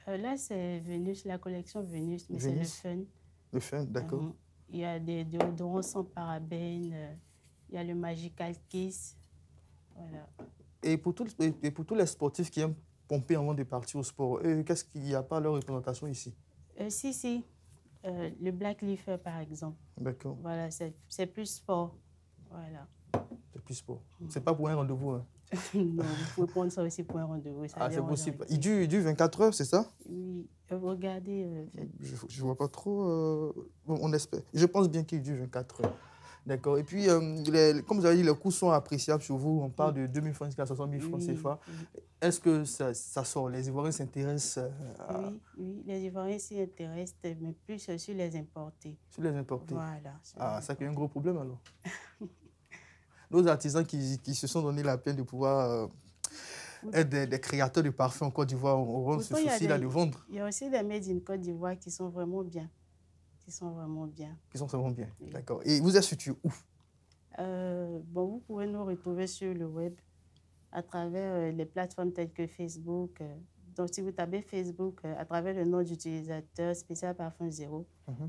Là, c'est Vénus, la collection Vénus, mais c'est le Fun. Le Fun, d'accord. Il y a des déodorants sans parabènes, il y a le Magical Kiss. Voilà. Et pour tous les sportifs qui aiment pomper avant de partir au sport, qu'est-ce qu'il n'y a pas leur représentation ici? Si. Le Black Leafer, par exemple. D'accord. Voilà, c'est plus sport. Voilà. C'est plus sport. C'est pas pour un rendez-vous, hein? Non, vous pouvez prendre ça aussi pour un rendez-vous. C'est possible. Il dure 24 heures, c'est ça? Oui. Regardez. Je ne vois pas trop. On espère. Je pense bien qu'il dure 24 heures. D'accord. Et puis, comme vous avez dit, les coûts sont appréciables sur vous. On parle de 2 000 francs jusqu'à 60 000 francs CFA. Est-ce que ça sort? Les Ivoiriens s'intéressent Oui, les Ivoiriens s'y intéressent, mais plus sur les importés. Sur les importés? Voilà. Ça qui est un gros problème alors. Nos artisans qui se sont donné la peine de pouvoir être des créateurs de parfums en Côte d'Ivoire auront ce souci-là de vendre. Il y a aussi des made in Côte d'Ivoire qui sont vraiment bien. Qui sont vraiment bien. Oui. D'accord. Et vous êtes situé où? Vous pouvez nous retrouver sur le web à travers les plateformes telles que Facebook. Donc, si vous tapez Facebook à travers le nom d'utilisateur Spécial Parfum Zéro,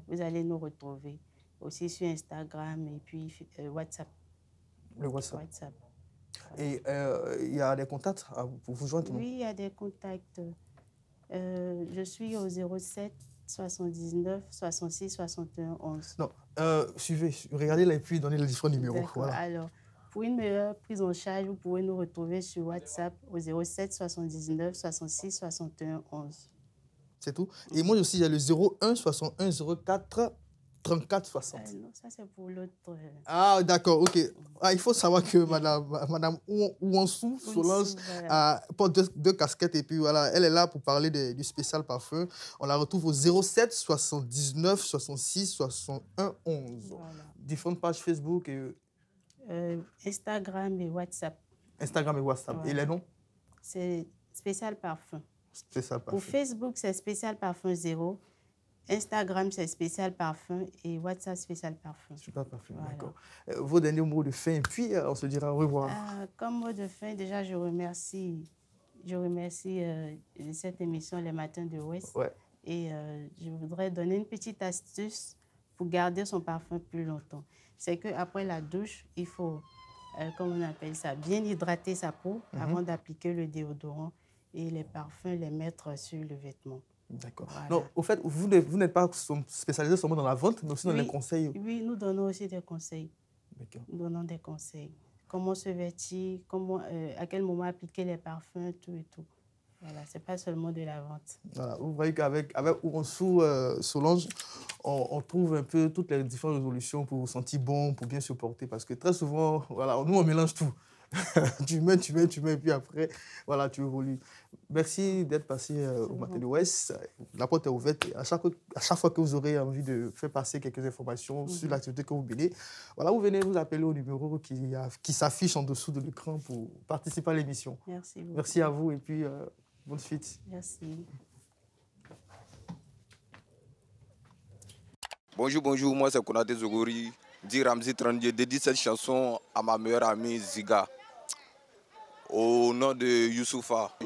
vous allez nous retrouver. Aussi sur Instagram et puis WhatsApp. Le WhatsApp. Et il y a des contacts pour vous joindre? Oui, il y a des contacts. Je suis au 07 79 66 61 11. Non, suivez, regardez-les et puis donnez les différents numéros. Voilà. Alors, pour une meilleure prise en charge, vous pouvez nous retrouver sur WhatsApp au 07 79 66 61 11. C'est tout. Et moi aussi, j'ai le 01 61 04 3460. Non, ça c'est pour l'autre. Ah, d'accord, ok. Ah, il faut savoir que Madame Ouansou Solange porte deux casquettes et puis voilà, elle est là pour parler du spécial parfum. On la retrouve au 07 79 66 61 11. Voilà. Différentes pages Facebook et... Instagram et WhatsApp. Instagram et WhatsApp. Voilà. Et les noms? C'est spécial parfum. Spécial parfum. Pour Facebook, c'est spécial parfum 0. Instagram, c'est spécial parfum et WhatsApp, spécial parfum. Super parfum, voilà. D'accord. Vos derniers mots de fin, puis on se dira au revoir. Comme mot de fin, déjà, je remercie cette émission Les Matins de Ouest. Ouais. Et je voudrais donner une petite astuce pour garder son parfum plus longtemps. C'est qu'après la douche, il faut, comme on appelle ça, bien hydrater sa peau avant d'appliquer le déodorant et les parfums, les mettre sur le vêtement. D'accord. Voilà. Non, au fait, vous n'êtes pas spécialisé seulement dans la vente, mais aussi dans les conseils. Oui, nous donnons aussi des conseils. D'accord. Nous donnons des conseils. Comment se vêtir, à quel moment appliquer les parfums, tout et tout. Voilà, ce n'est pas seulement de la vente. Voilà, vous voyez qu'avec Ouansou Solange, on trouve un peu toutes les différentes résolutions pour vous sentir bon, pour bien se porter. Parce que très souvent, voilà, nous, on mélange tout. tu mets, et puis après, voilà, tu évolues. Merci d'être passé au Matin de l'Ouest. La porte est ouverte. À chaque fois que vous aurez envie de faire passer quelques informations sur l'activité que vous menez, voilà, vous venez vous appeler au numéro qui s'affiche en dessous de l'écran pour participer à l'émission. Merci beaucoup. Merci à vous et puis bonne suite. Merci. Bonjour, moi c'est Konaté Zogori, dit Ramzi 32, dédie cette chanson à ma meilleure amie Ziga, au nom de Youssoufa.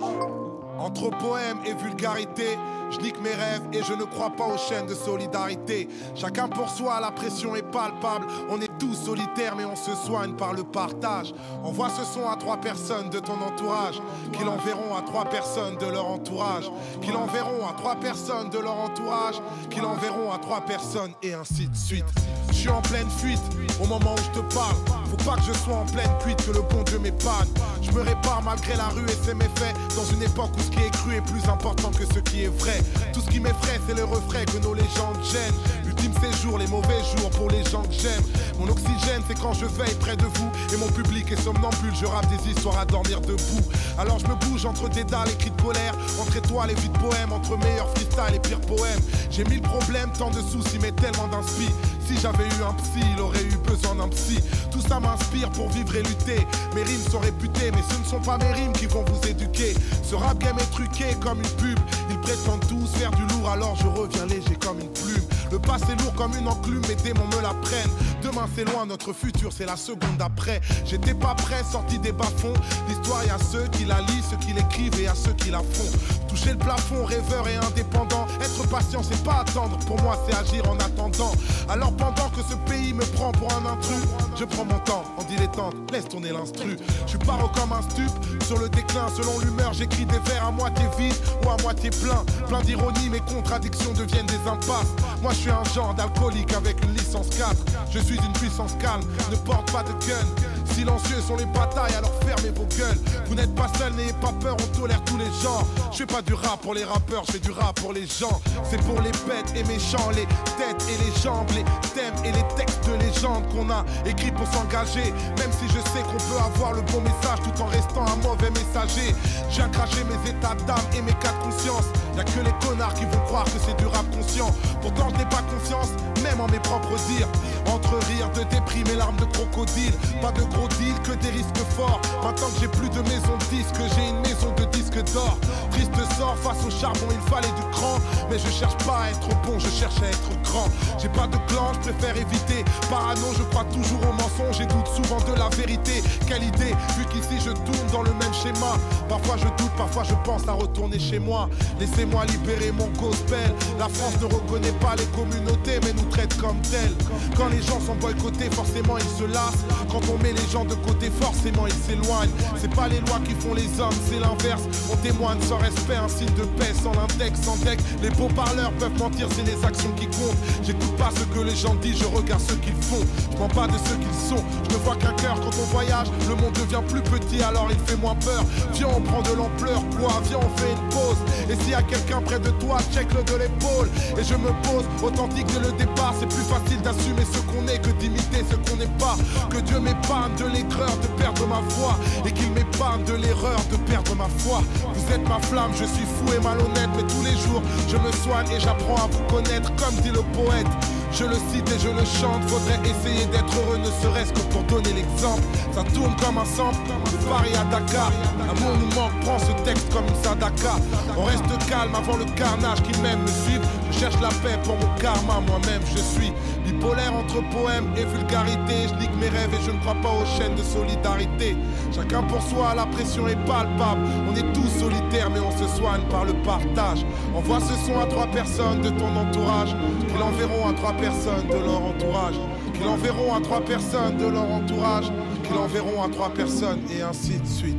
Entre poème et vulgarité, je nique mes rêves et je ne crois pas aux chaînes de solidarité. Chacun pour soi, la pression est palpable. On est tous solitaires mais on se soigne par le partage. Envoie ce son à 3 personnes de ton entourage, qui l'enverront à 3 personnes de leur entourage, qui l'enverront à 3 personnes de leur entourage, qui l'enverront à 3 personnes et ainsi de suite. Je suis en pleine fuite au moment où je te parle. Faut pas que je sois en pleine cuite, que le bon Dieu m'épargne. Je me répare malgré la rue et ses méfaits, dans une époque où ce qui est cru est plus important que ce qui est vrai. Tout ce qui m'effraie, c'est le refrain que nos légendes gênent. Ultime séjour, les mauvais jours pour les gens que j'aime. Mon oxygène, c'est quand je veille près de vous et mon public est somnambule. Je rappe des histoires à dormir debout. Alors je me bouge entre des dalles et cris de colère, entre étoiles et vies de poèmes, entre meilleurs freestyle et pires poèmes. J'ai 1000 problèmes, tant de soucis, mais tellement d'inspi. Si j'avais eu un psy, il aurait eu besoin d'un psy. Tout ça m'inspire pour vivre et lutter. Mes rimes sont réputées, mais ce ne sont pas mes rimes qui vont vous éduquer. Ce rap game est truqué comme une pub. Ils prétendent tous faire du lourd, alors je reviens léger comme une plume. Le passé lourd comme une enclume, mes démons me la prennent. Demain c'est loin, notre futur c'est la seconde d'après. J'étais pas prêt, sorti des bas-fonds. L'histoire y a ceux qui la lisent, ceux qui l'écrivent et à ceux qui la font. Toucher le plafond, rêveur et indépendant. Être patient c'est pas attendre, pour moi c'est agir en attendant. Alors pendant que ce pays me prend pour un intrus, je prends mon temps en dilettante, laisse tourner l'instru. Je suis paro comme un stup, sur le déclin selon l'humeur. J'écris des vers à moitié vides ou à moitié plein. Plein d'ironie, mes contradictions deviennent des impasses. Moi je suis un genre d'alcoolique avec une licence 4. Je suis une puissance calme, ne porte pas de gun. Silencieux sont les batailles, alors fermez vos gueules. Vous n'êtes pas seul, n'ayez pas peur, on tolère tous les genres. Je fais pas du rap pour les rappeurs, je fais du rap pour les gens. C'est pour les bêtes et méchants, les têtes et les jambes, les thèmes et les textes de légende qu'on a écrits pour s'engager. Même si je sais qu'on peut avoir le bon message tout en restant un mauvais messager. Je viens cracher mes états d'âme et mes cas de conscience. Y'a que les connards qui vont croire que c'est du rap conscient. Pourtant je n'ai pas confiance, même en mes propres dires. Entre rire de déprime et larmes de crocodile. Pas de gros deal, que des risques forts. Maintenant que j'ai plus de maison de disques, j'ai une maison de disques d'or. Triste sort, face au charbon il fallait du cran. Mais je cherche pas à être bon, je cherche à être grand. J'ai pas de clan, je préfère éviter. Parano, je crois toujours aux mensonges et doute souvent de la vérité. Quelle idée, vu qu'ici je tourne dans le même schéma. Parfois je doute, parfois je pense à retourner chez moi. Laissez-moi libérer mon gospel. La France ne reconnaît pas les communautés mais nous traite comme telles. Quand les gens sont boycottés, forcément ils se lassent. Quand on met les gens de côté, forcément ils s'éloignent. C'est pas les lois qui font les hommes, c'est l'inverse. On témoigne sans respect, un signe de paix, sans l'index, sans deck. Les faux parleurs peuvent mentir, c'est les actions qui comptent. J'écoute pas ce que les gens disent, je regarde ce qu'ils font. Je mens pas de ce qu'ils sont, je ne vois qu'un cœur. Quand on voyage, le monde devient plus petit, alors il fait moins peur. Viens, on prend de l'ampleur, quoi, viens, on fait une pause. Et s'il y a quelqu'un près de toi, check-le de l'épaule. Et je me pose, authentique dès le départ. C'est plus facile d'assumer ce qu'on est que d'imiter ce qu'on n'est pas. Que Dieu m'épargne de l'aigreur de perdre ma foi, et qu'il m'épargne de l'erreur de perdre ma foi. Vous êtes ma flamme, je suis fou et malhonnête, mais tous les jours je me soigne et j'apprends à vous connaître. Comme dit le poète, je le cite et je le chante. Faudrait essayer d'être heureux, ne serait-ce que pour donner l'exemple. Ça tourne comme un sample, de Paris à Dakar. L'amour nous manque, prends ce texte comme une sadaka. On reste calme avant le carnage, qui m'aime me suivent. Je cherche la paix pour mon karma, moi-même je suis bipolaire entre poème et vulgarité. Je nique mes rêves et je ne crois pas aux chaînes de solidarité. Chacun pour soi, la pression est palpable. On est tous solitaires mais on se soigne par le partage. Envoie ce son à 3 personnes de ton entourage, qui l'enverront à 3 personnes de leur entourage, qui l'enverront à 3 personnes de leur entourage, qui l'enverront à 3 personnes, et ainsi de suite,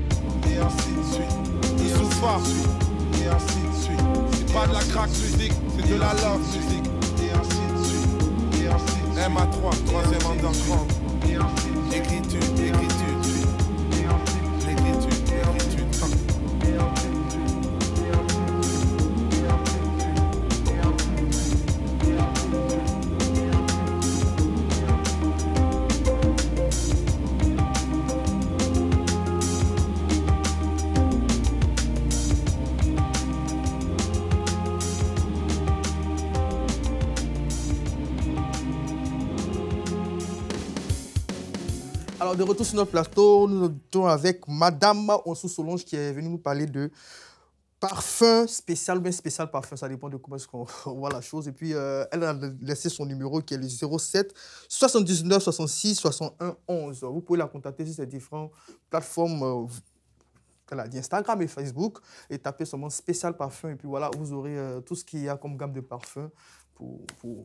et ainsi de suite. Et Soufa, et ainsi de suite. C'est pas de la crack musique, c'est de la love musique, et ainsi de suite, et ainsi de suite. MA3, 3e underground, et ainsi de suite. Écriture, écriture, l'écriture, écriture. Alors, de retour sur notre plateau, nous sommes avec Madame Onsou Solange qui est venue nous parler de parfum spécial, bien spécial parfum, ça dépend de comment est-ce qu'on voit la chose. Et puis, elle a laissé son numéro qui est le 07 79 66 61 11. Vous pouvez la contacter sur ces différentes plateformes Instagram et Facebook et taper seulement spécial parfum. Et puis voilà, vous aurez tout ce qu'il y a comme gamme de parfums pour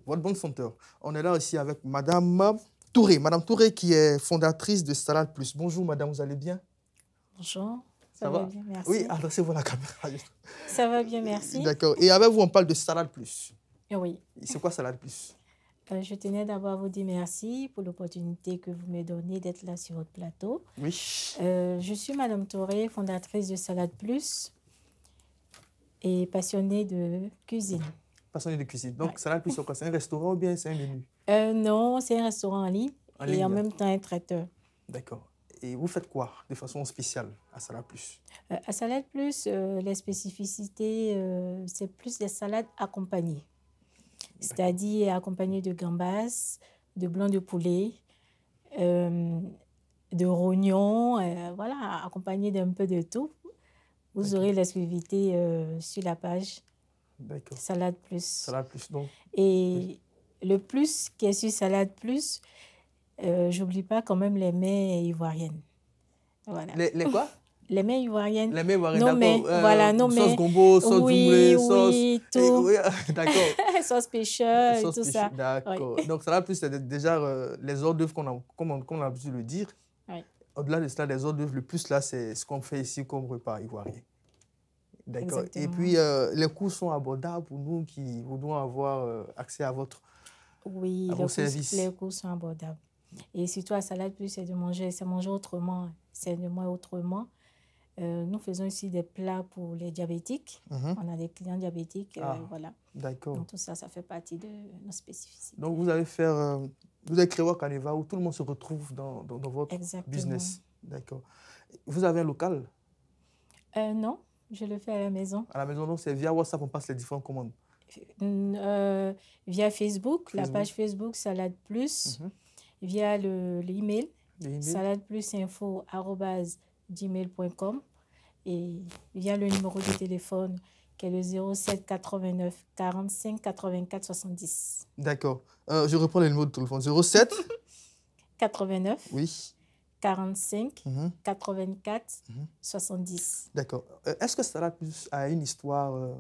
votre bonne senteur. On est là aussi avec Madame Touré. Madame Touré qui est fondatrice de Salade Plus. Bonjour madame, vous allez bien? Bonjour, ça va bien, merci. Oui, adressez-vous à la caméra. Ça va bien, merci. D'accord. Et avec vous, on parle de Salade Plus. Oui. C'est quoi Salade Plus? Je tenais d'abord à vous dire merci pour l'opportunité que vous me donnez d'être là sur votre plateau. Oui. Je suis Madame Touré, fondatrice de Salade Plus et passionnée de cuisine. Passionnée de cuisine. Donc, Salade Plus, c'est quoi? C'est un restaurant ou bien c'est un menu? Non, c'est un restaurant en ligne et en même temps un traiteur. D'accord. Et vous faites quoi de façon spéciale à Salade Plus? À Salade Plus, les spécificités, c'est plus des salades accompagnées. C'est-à-dire accompagnées de gambas, de blanc de poulet, de rognons, voilà, accompagnées d'un peu de tout. Vous aurez l'exclusivité sur la page Salade Plus. Salade Plus, donc. Et le plus qui est sur Salade Plus, j'oublie pas quand même les mets ivoiriennes. Voilà. Les quoi? Les mets ivoiriennes. Les mets ivoiriennes, d'accord. Voilà, sauce gombo, sauce doublée, sauce... Oui, tout. Oui, d'accord. Sauce pêcheur et tout ça. D'accord. Oui. Donc, Salade Plus, c'est déjà les hors d'œuvre comme on a l'habitude de le dire. Oui. Au-delà de cela, les hors d'œuvre, le plus là, c'est ce qu'on fait ici comme repas ivoirien. D'accord. Et puis, les coûts sont abordables pour nous qui voudrons avoir accès à votre service. Les coûts sont abordables. Et surtout à Salade Plus, c'est manger autrement. C'est de moins autrement. Nous faisons aussi des plats pour les diabétiques. On a des clients diabétiques. Voilà. D'accord. Donc tout ça, ça fait partie de nos spécificités. Donc vous allez créer Wakaniva où tout le monde se retrouve dans votre business. D'accord. Vous avez un local? Non, je le fais à la maison. À la maison, donc c'est via WhatsApp, on passe les différentes commandes? Via Facebook, la page Facebook Salade Plus. Via l'email, saladeplusinfo@gmail.com et via le numéro de téléphone qui est le 07 89 45 84 70. D'accord. Je reprends le numéro de téléphone. 07 89 oui. 45 84 70. D'accord. Est-ce que Salade Plus a une histoire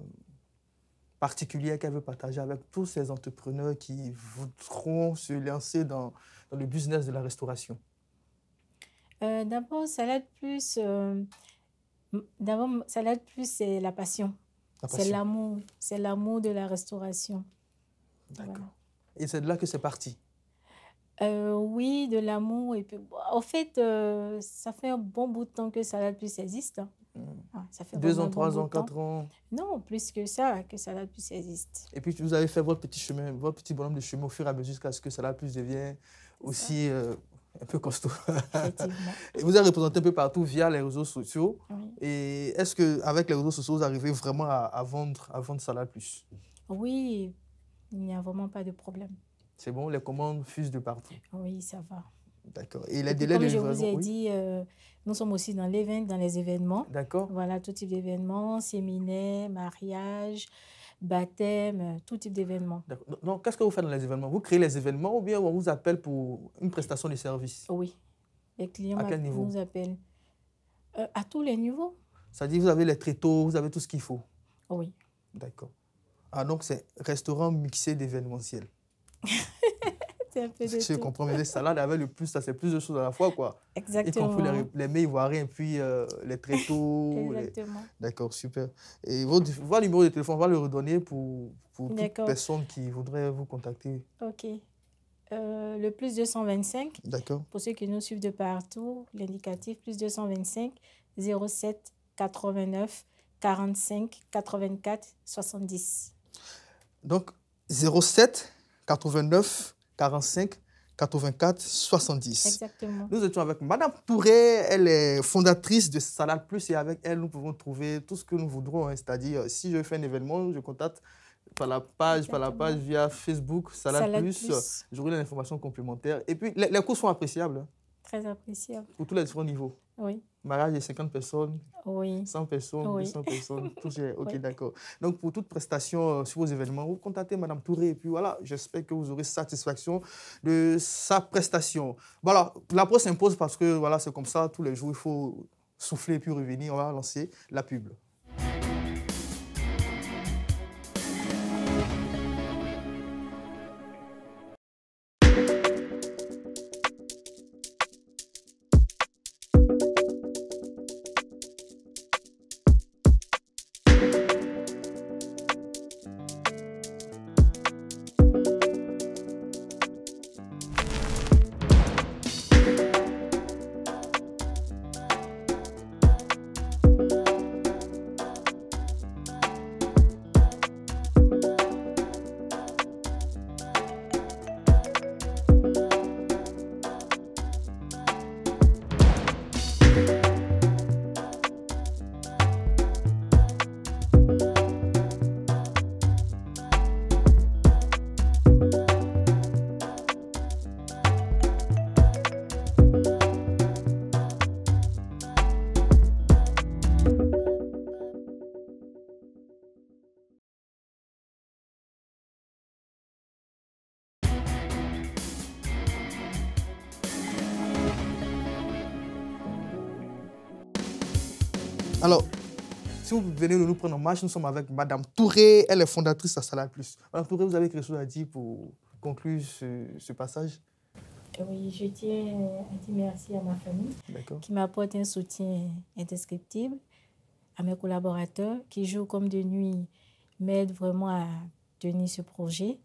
particulière qu'elle veut partager avec tous ces entrepreneurs qui voudront se lancer dans le business de la restauration? D'abord, Salade Plus, c'est la passion. C'est l'amour de la restauration. D'accord. Voilà. Et c'est de là que c'est parti? Oui, de l'amour. Et puis, en fait, ça fait un bon bout de temps que Salade Plus existe. Hein. Ça fait 2 ans, un 3 bon ans, bout de temps. 4 ans? Non, plus que ça, que Salade Plus existe. Et puis, vous avez fait votre petit chemin, votre petit bonhomme de chemin au fur et à mesure jusqu'à ce que Salade Plus devienne aussi un peu costaud. Effectivement. Et vous êtes représenté un peu partout via les réseaux sociaux. Oui. Et est-ce qu'avec les réseaux sociaux, vous arrivez vraiment à vendre Salade Plus? Oui, il n'y a vraiment pas de problème. C'est bon, les commandes fusent de partout? Oui, ça va. D'accord. Et les Et délais de livraison? Comme je vous ai dit, nous sommes aussi dans les événements. D'accord. Voilà, tout type d'événements, séminaires, mariages, baptêmes, tout type d'événements. Donc, qu'est-ce que vous faites dans les événements? Vous créez les événements ou bien on vous appelle pour une prestation de service? Oui. Les clients à quel niveau? nous appellent. À tous les niveaux. C'est-à-dire, vous avez les tréteaux, vous avez tout ce qu'il faut? Oui. D'accord. Ah, donc c'est restaurant mixé d'événementiel. C'est un peu de Je tout. comprends, mais les salades avec le plus, ça c'est plus de choses à la fois, quoi. Exactement. Y compris les mets ivoiriens, puis les tréteaux. Exactement. D'accord, super. Et votre numéro de téléphone, on va le redonner pour toute personne qui voudrait vous contacter. OK. Le plus 225. D'accord. Pour ceux qui nous suivent de partout, l'indicatif plus 225 07 89 45 84 70. Donc, 07 89 45 84 70. Exactement. Nous étions avec Madame Touré, elle est fondatrice de Salade Plus et avec elle, nous pouvons trouver tout ce que nous voudrons. Hein. C'est-à-dire, si je fais un événement, je contacte par la page via Facebook, Salade Plus. J'aurai les informations complémentaires. Et puis, les coûts sont appréciables. Hein. Très appréciable. Pour tous les différents niveaux. Oui. Mariage de 50 personnes, oui. 100 personnes, oui. 200 personnes, tout c'est OK, oui. D'accord. Donc, pour toute prestation sur vos événements, vous contactez Madame Touré et puis voilà, j'espère que vous aurez satisfaction de sa prestation. Voilà, la pause s'impose parce que voilà, c'est comme ça, tous les jours, il faut souffler et puis revenir. On va lancer la pub. Alors, si vous venez de nous prendre en marche, nous sommes avec Madame Touré, elle est fondatrice à Salade Plus. Madame Touré, vous avez quelque chose à dire pour conclure ce passage? Oui, je tiens à dire merci à ma famille qui m'apporte un soutien indescriptible, à mes collaborateurs qui jouent comme de nuit, m'aident vraiment à tenir ce projet,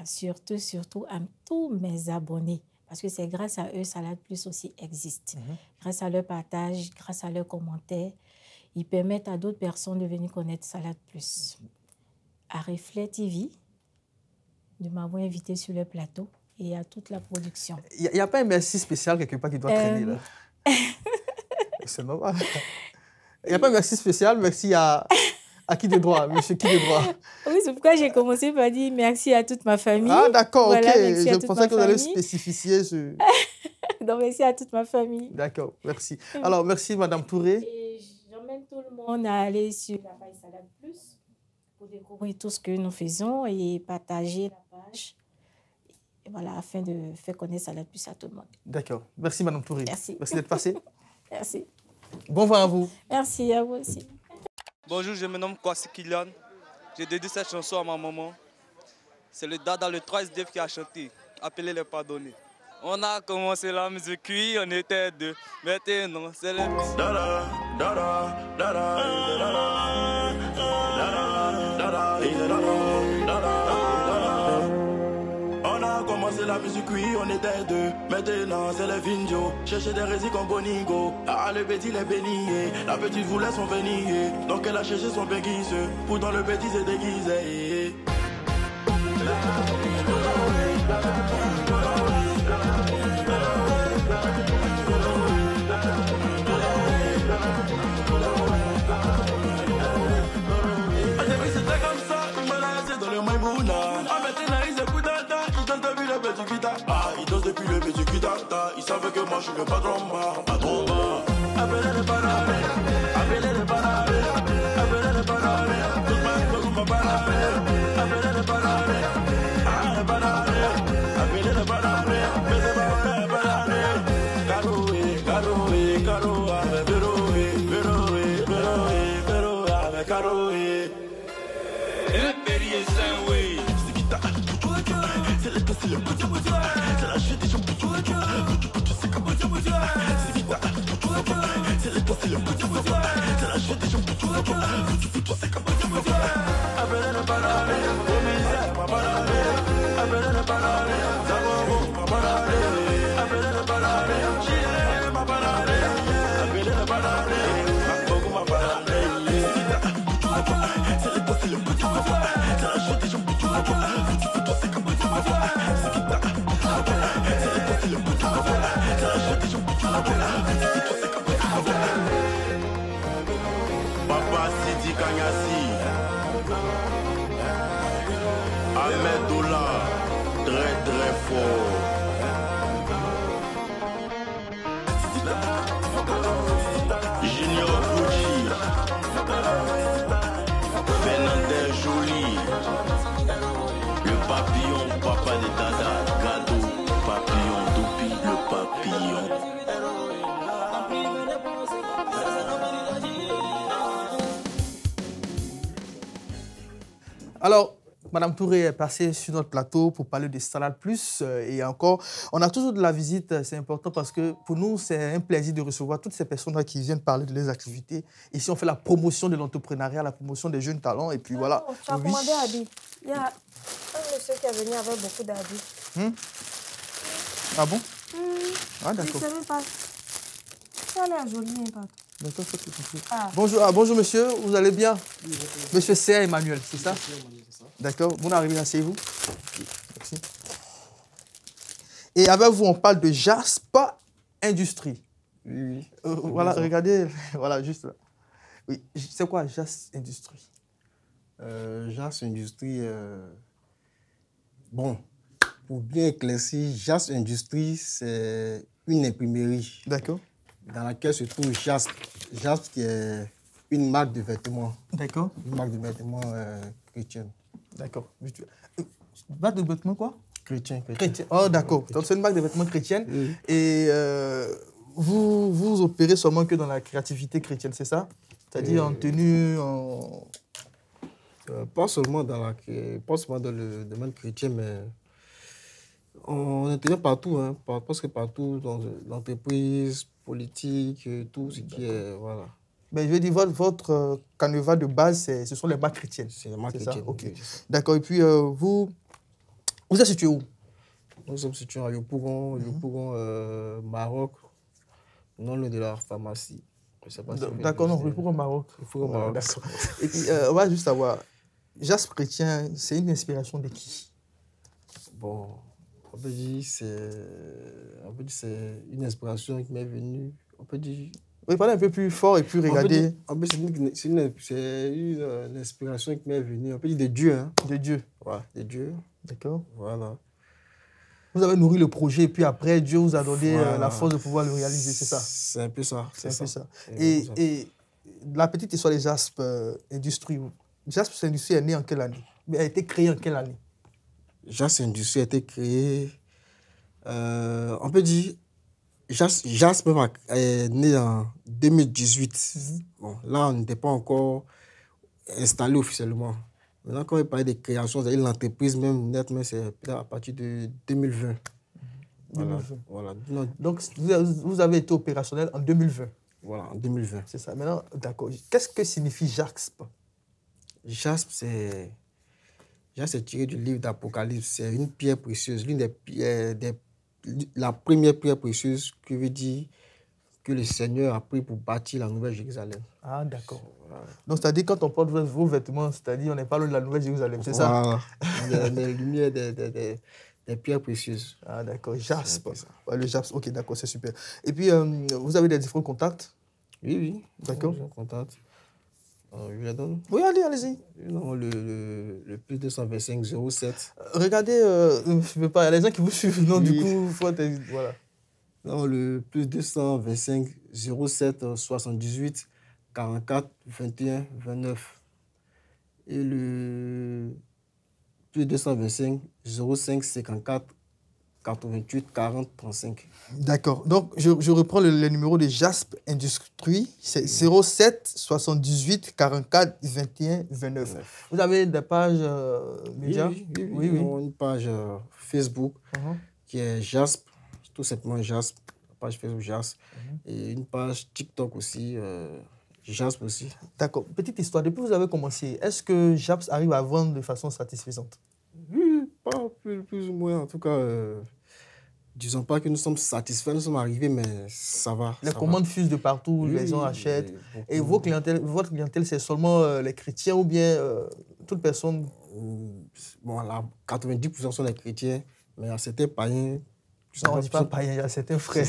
surtout à tous mes abonnés. Parce que c'est grâce à eux Salade Plus aussi existe. Grâce à leur partage, grâce à leurs commentaires, ils permettent à d'autres personnes de venir connaître Salade Plus. À Reflet TV, de m'avoir invité sur le plateau et à toute la production. Il n'y a pas un merci spécial quelque part qui doit traîner là? C'est normal. Il n'y a pas un merci spécial, merci à qui de droit, monsieur qui de droit? Oui, c'est pourquoi j'ai commencé par dire merci à toute ma famille. Ah d'accord, voilà, ok. Je pensais que vous allez spécifier ce... Donc merci à toute ma famille. D'accord, merci. Alors, merci Madame Touré. Et j'emmène tout le monde à aller sur la page Salade Plus pour découvrir tout ce que nous faisons et partager la page. Et voilà, afin de faire connaître Salade Plus à tout le monde. D'accord. Merci Madame Touré. Merci. Merci d'être passée. Merci. Bon vent à vous. Merci à vous aussi. Bonjour, je me nomme Kwasi Kylian. J'ai dédié cette chanson à ma maman. C'est le Dada, le 3SDF qui a chanté. Appelez les pardonnés. On a commencé la musique, on était deux. Maintenant, c'est le On a commencé la musique, oui, on était deux. Maintenant, c'est les Vinjo. Chercher des récits comme Boningo. Ah, le petit, les béniers. La petite voulait son bénier. Donc elle a cherché son béguise. Pourtant, le petit s'est déguisé. Depuis le petit Kitata, ils savaient que moi je suis le patron bas, patron bas. Appelez les banarés, appelez les banarés, appelez les banarés, tout le monde va banarés, appelez les banarés, les banarés, appelez les banarés, mais c'est pas les banarés. Caroé, Caro avec Veroé, Veroé avec Caroé. Et Perrier Saint-Oui, c'est qui t'a, c'est le petit, c'est la chute des gens. Papa Sidi Kanyasi, Ahmed Doula, très très fort. Junior Gucci, Fernandez Jolie, le papillon, papa de Dada, gâteau, papillon, Doupi, le papillon. Alors, Madame Touré est passée sur notre plateau pour parler de Salade Plus. Et encore, on a toujours de la visite, c'est important parce que pour nous, c'est un plaisir de recevoir toutes ces personnes-là qui viennent parler de leurs activités. Ici, on fait la promotion de l'entrepreneuriat, la promotion des jeunes talents. Et puis voilà. Tu as commandé habits. Il y a un monsieur qui est venu avec beaucoup d'habits. Ah bon? Ah, d'accord. Je ne sais même pas. Ça a l'air joli, hein, papa. D'accord, ça, c'est tout. Bonjour, monsieur, vous allez bien? Monsieur C. Emmanuel, c'est ça? D'accord, vous arrivez, asseyez-vous. Merci. Et avec vous, on parle de Jaspa Industrie. Oui. Voilà, regardez, voilà, juste là. Oui, c'est quoi Jas Industrie? Jas Industrie, bon, pour bien éclaircir, Jas Industrie, c'est une imprimerie. D'accord. Dans laquelle se trouve Jasp. Jasp qui est une marque de vêtements. D'accord. Une marque de vêtements chrétienne. D'accord. Marque de vêtements quoi? Chrétien. Oh, d'accord. Donc, c'est une marque de vêtements chrétienne. Oui. Et vous opérez seulement que dans la créativité chrétienne, c'est ça? C'est-à-dire en tenue, en... Pas seulement dans le domaine chrétien, mais on intervient partout, hein, presque partout, dans l'entreprise, politique, tout ce qui est... Voilà. Mais je veux dire, votre canevas de base, ce sont les marques chrétiennes. C'est les marques chrétiennes. Ok. D'accord. Et puis, vous êtes situé où? Nous sommes situés à Yopougon, Maroc, non loin de la pharmacie. D'accord, non, Yopougon, Maroc. Maroc. D'accord. Et puis, on va juste savoir, Jasp chrétien, c'est une inspiration de qui? Bon, on peut dire c'est une inspiration qui m'est venue. On peut dire... Oui, parlez un peu plus fort et puis regardez. C'est une inspiration qui m'est venue. On peut dire de Dieu. Hein. De Dieu. Ouais, de Dieu. D'accord. Voilà. Vous avez nourri le projet et puis après, Dieu vous a donné la force de pouvoir le réaliser, c'est ça? C'est un peu ça. C'est un peu ça. Et la petite histoire des Jasp Industrie. Jasp Industrie est née en quelle année? Mais a été créée en quelle année? Jasp Industrie a été créée, on peut dire, Jasp est né en 2018. Bon, là, on n'était pas encore installé officiellement. Maintenant, quand on parlait de création, c'est l'entreprise même nette, mais c'est à partir de 2020. Voilà. Donc, vous avez été opérationnel en 2020. Voilà, en 2020. C'est ça. Maintenant, d'accord. Qu'est-ce que signifie jaspe? Jaspe, c'est tiré du livre d'Apocalypse. C'est une pierre précieuse, l'une des pierres, la première pierre précieuse qui veut dire que le Seigneur a pris pour bâtir la Nouvelle Jérusalem. Ah, d'accord. Voilà. Donc, c'est-à-dire, quand on porte vos vêtements, c'est-à-dire, on n'est pas loin de la Nouvelle Jérusalem, c'est ça? Les lumières des pierres précieuses. Ah, d'accord. Jaspe. Ouais, le jaspe, ok, d'accord, c'est super. Et puis, vous avez des différents contacts? Oui. D'accord. Contact. Je les donne. Oui, allez-y. Non, le plus 225 07. Regardez, je veux pas, il y a les gens qui vous suivent, non, du coup, voilà. Non, le plus 225 07 78 44 21 29. Et le plus 225 05 54 88 40 35. D'accord. Donc, je reprends le numéro de Jaspe Industrie. C'est 07 78 44 21 29. Vous avez des pages médias? Oui. Une page Facebook qui est Jaspe, tout simplement Jaspe, page Facebook Jaspe. Et une page TikTok aussi, Jaspe aussi. D'accord. Petite histoire, depuis que vous avez commencé, est-ce que Jaspe arrive à vendre de façon satisfaisante? Oui, pas plus ou moins. En tout cas, disons pas que nous sommes satisfaits, nous sommes arrivés, mais ça va. Les commandes fusent de partout, les gens achètent. Et votre clientèle, c'est seulement les chrétiens ou bien toute personne? Bon, là, 90% sont des chrétiens, mais il y a certains païens. Non, on ne dit pas païens, il y a certains frères.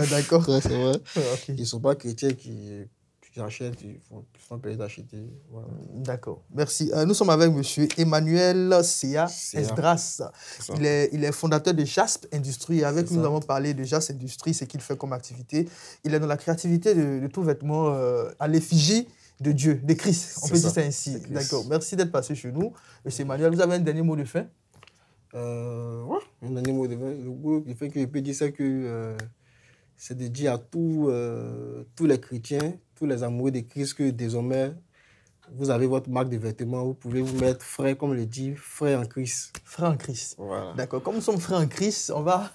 D'accord. C'est vrai. Okay. Ils ne sont pas chrétiens qui achètent, ils font plaisir d'acheter. Voilà. D'accord, merci. Nous sommes avec M. Emmanuel Sea Esdras. Il est fondateur de Jaspe Industrie. Avec nous, nous avons parlé de Jaspe Industrie, ce qu'il fait comme activité. Il est dans la créativité de tout vêtement à l'effigie de Dieu, de Christ. On peut dire ça ainsi. D'accord, merci d'être passé chez nous. M. Emmanuel, vous avez un dernier mot de fin? Ouais, un dernier mot de fin. Le fait que je peux dire, c'est que c'est de dire à tous les chrétiens, tous les amoureux de Christ, que désormais, vous avez votre marque de vêtements, vous pouvez vous mettre frère, comme le dit, frère en Christ. Frère en Christ. Voilà. D'accord. Comme nous sommes frères en Christ, on va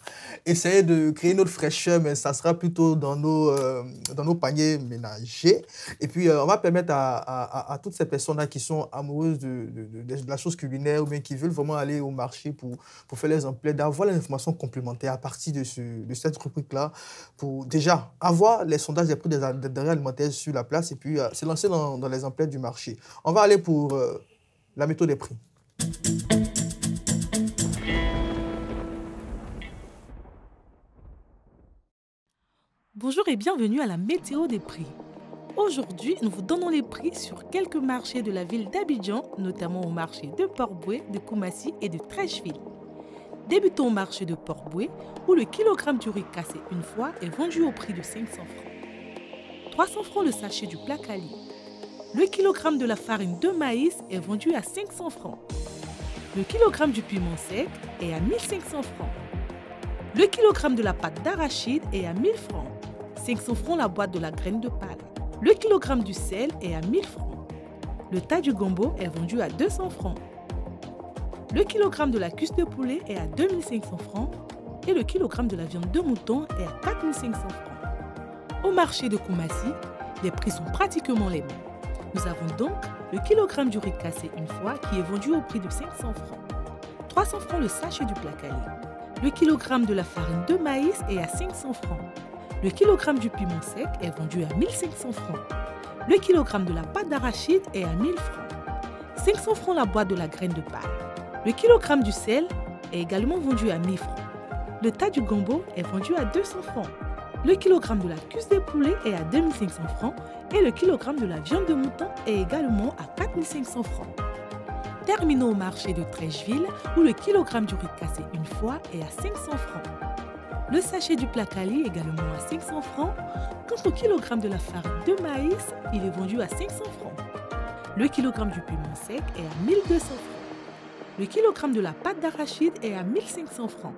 essayer de créer notre fraîcheur, mais ça sera plutôt dans nos paniers ménagers. Et puis, on va permettre à toutes ces personnes-là qui sont amoureuses de la chose culinaire ou bien qui veulent vraiment aller au marché pour faire les emplettes, d'avoir les informations complémentaires à partir de cette rubrique-là pour déjà avoir les sondages des prix des denrées alimentaires sur la place et puis se lancer dans les emplettes du marché. On va aller pour la méthode des prix. Bonjour et bienvenue à la météo des prix. Aujourd'hui, nous vous donnons les prix sur quelques marchés de la ville d'Abidjan, notamment au marché de Port-Boué, de Koumassi et de Treichville. Débutons au marché de Port-Boué, où le kilogramme du riz cassé une fois est vendu au prix de 500 francs. 300 francs le sachet du placali. Le kilogramme de la farine de maïs est vendu à 500 francs. Le kilogramme du piment sec est à 1500 francs. Le kilogramme de la pâte d'arachide est à 1000 francs. 500 francs la boîte de la graine de palme. Le kilogramme du sel est à 1000 francs. Le tas du gombo est vendu à 200 francs. Le kilogramme de la cuisse de poulet est à 2500 francs. Et le kilogramme de la viande de mouton est à 4500 francs. Au marché de Koumassi, les prix sont pratiquement les mêmes. Nous avons donc le kilogramme du riz cassé une fois qui est vendu au prix de 500 francs. 300 francs le sachet du placali. Le kilogramme de la farine de maïs est à 500 francs. Le kilogramme du piment sec est vendu à 1500 francs. Le kilogramme de la pâte d'arachide est à 1000 francs. 500 francs la boîte de la graine de palme. Le kilogramme du sel est également vendu à 1000 francs. Le tas du gombo est vendu à 200 francs. Le kilogramme de la cuisse de poulet est à 2500 francs et le kilogramme de la viande de mouton est également à 4500 francs. Terminons au marché de Treichville où le kilogramme du riz cassé une fois est à 500 francs. Le sachet du placali également à 500 francs. Quant au kilogramme de la farine de maïs, il est vendu à 500 francs. Le kilogramme du piment sec est à 1200 francs. Le kilogramme de la pâte d'arachide est à 1500 francs.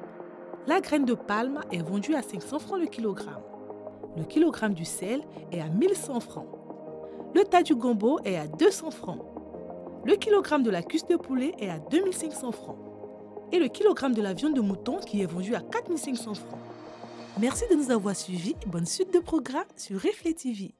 La graine de palme est vendue à 500 francs le kilogramme. Le kilogramme du sel est à 1100 francs. Le tas du gombo est à 200 francs. Le kilogramme de la cuisse de poulet est à 2500 francs. Et le kilogramme de la viande de mouton qui est vendu à 4500 francs. Merci de nous avoir suivis. Bonne suite de programmes sur Reflet TV.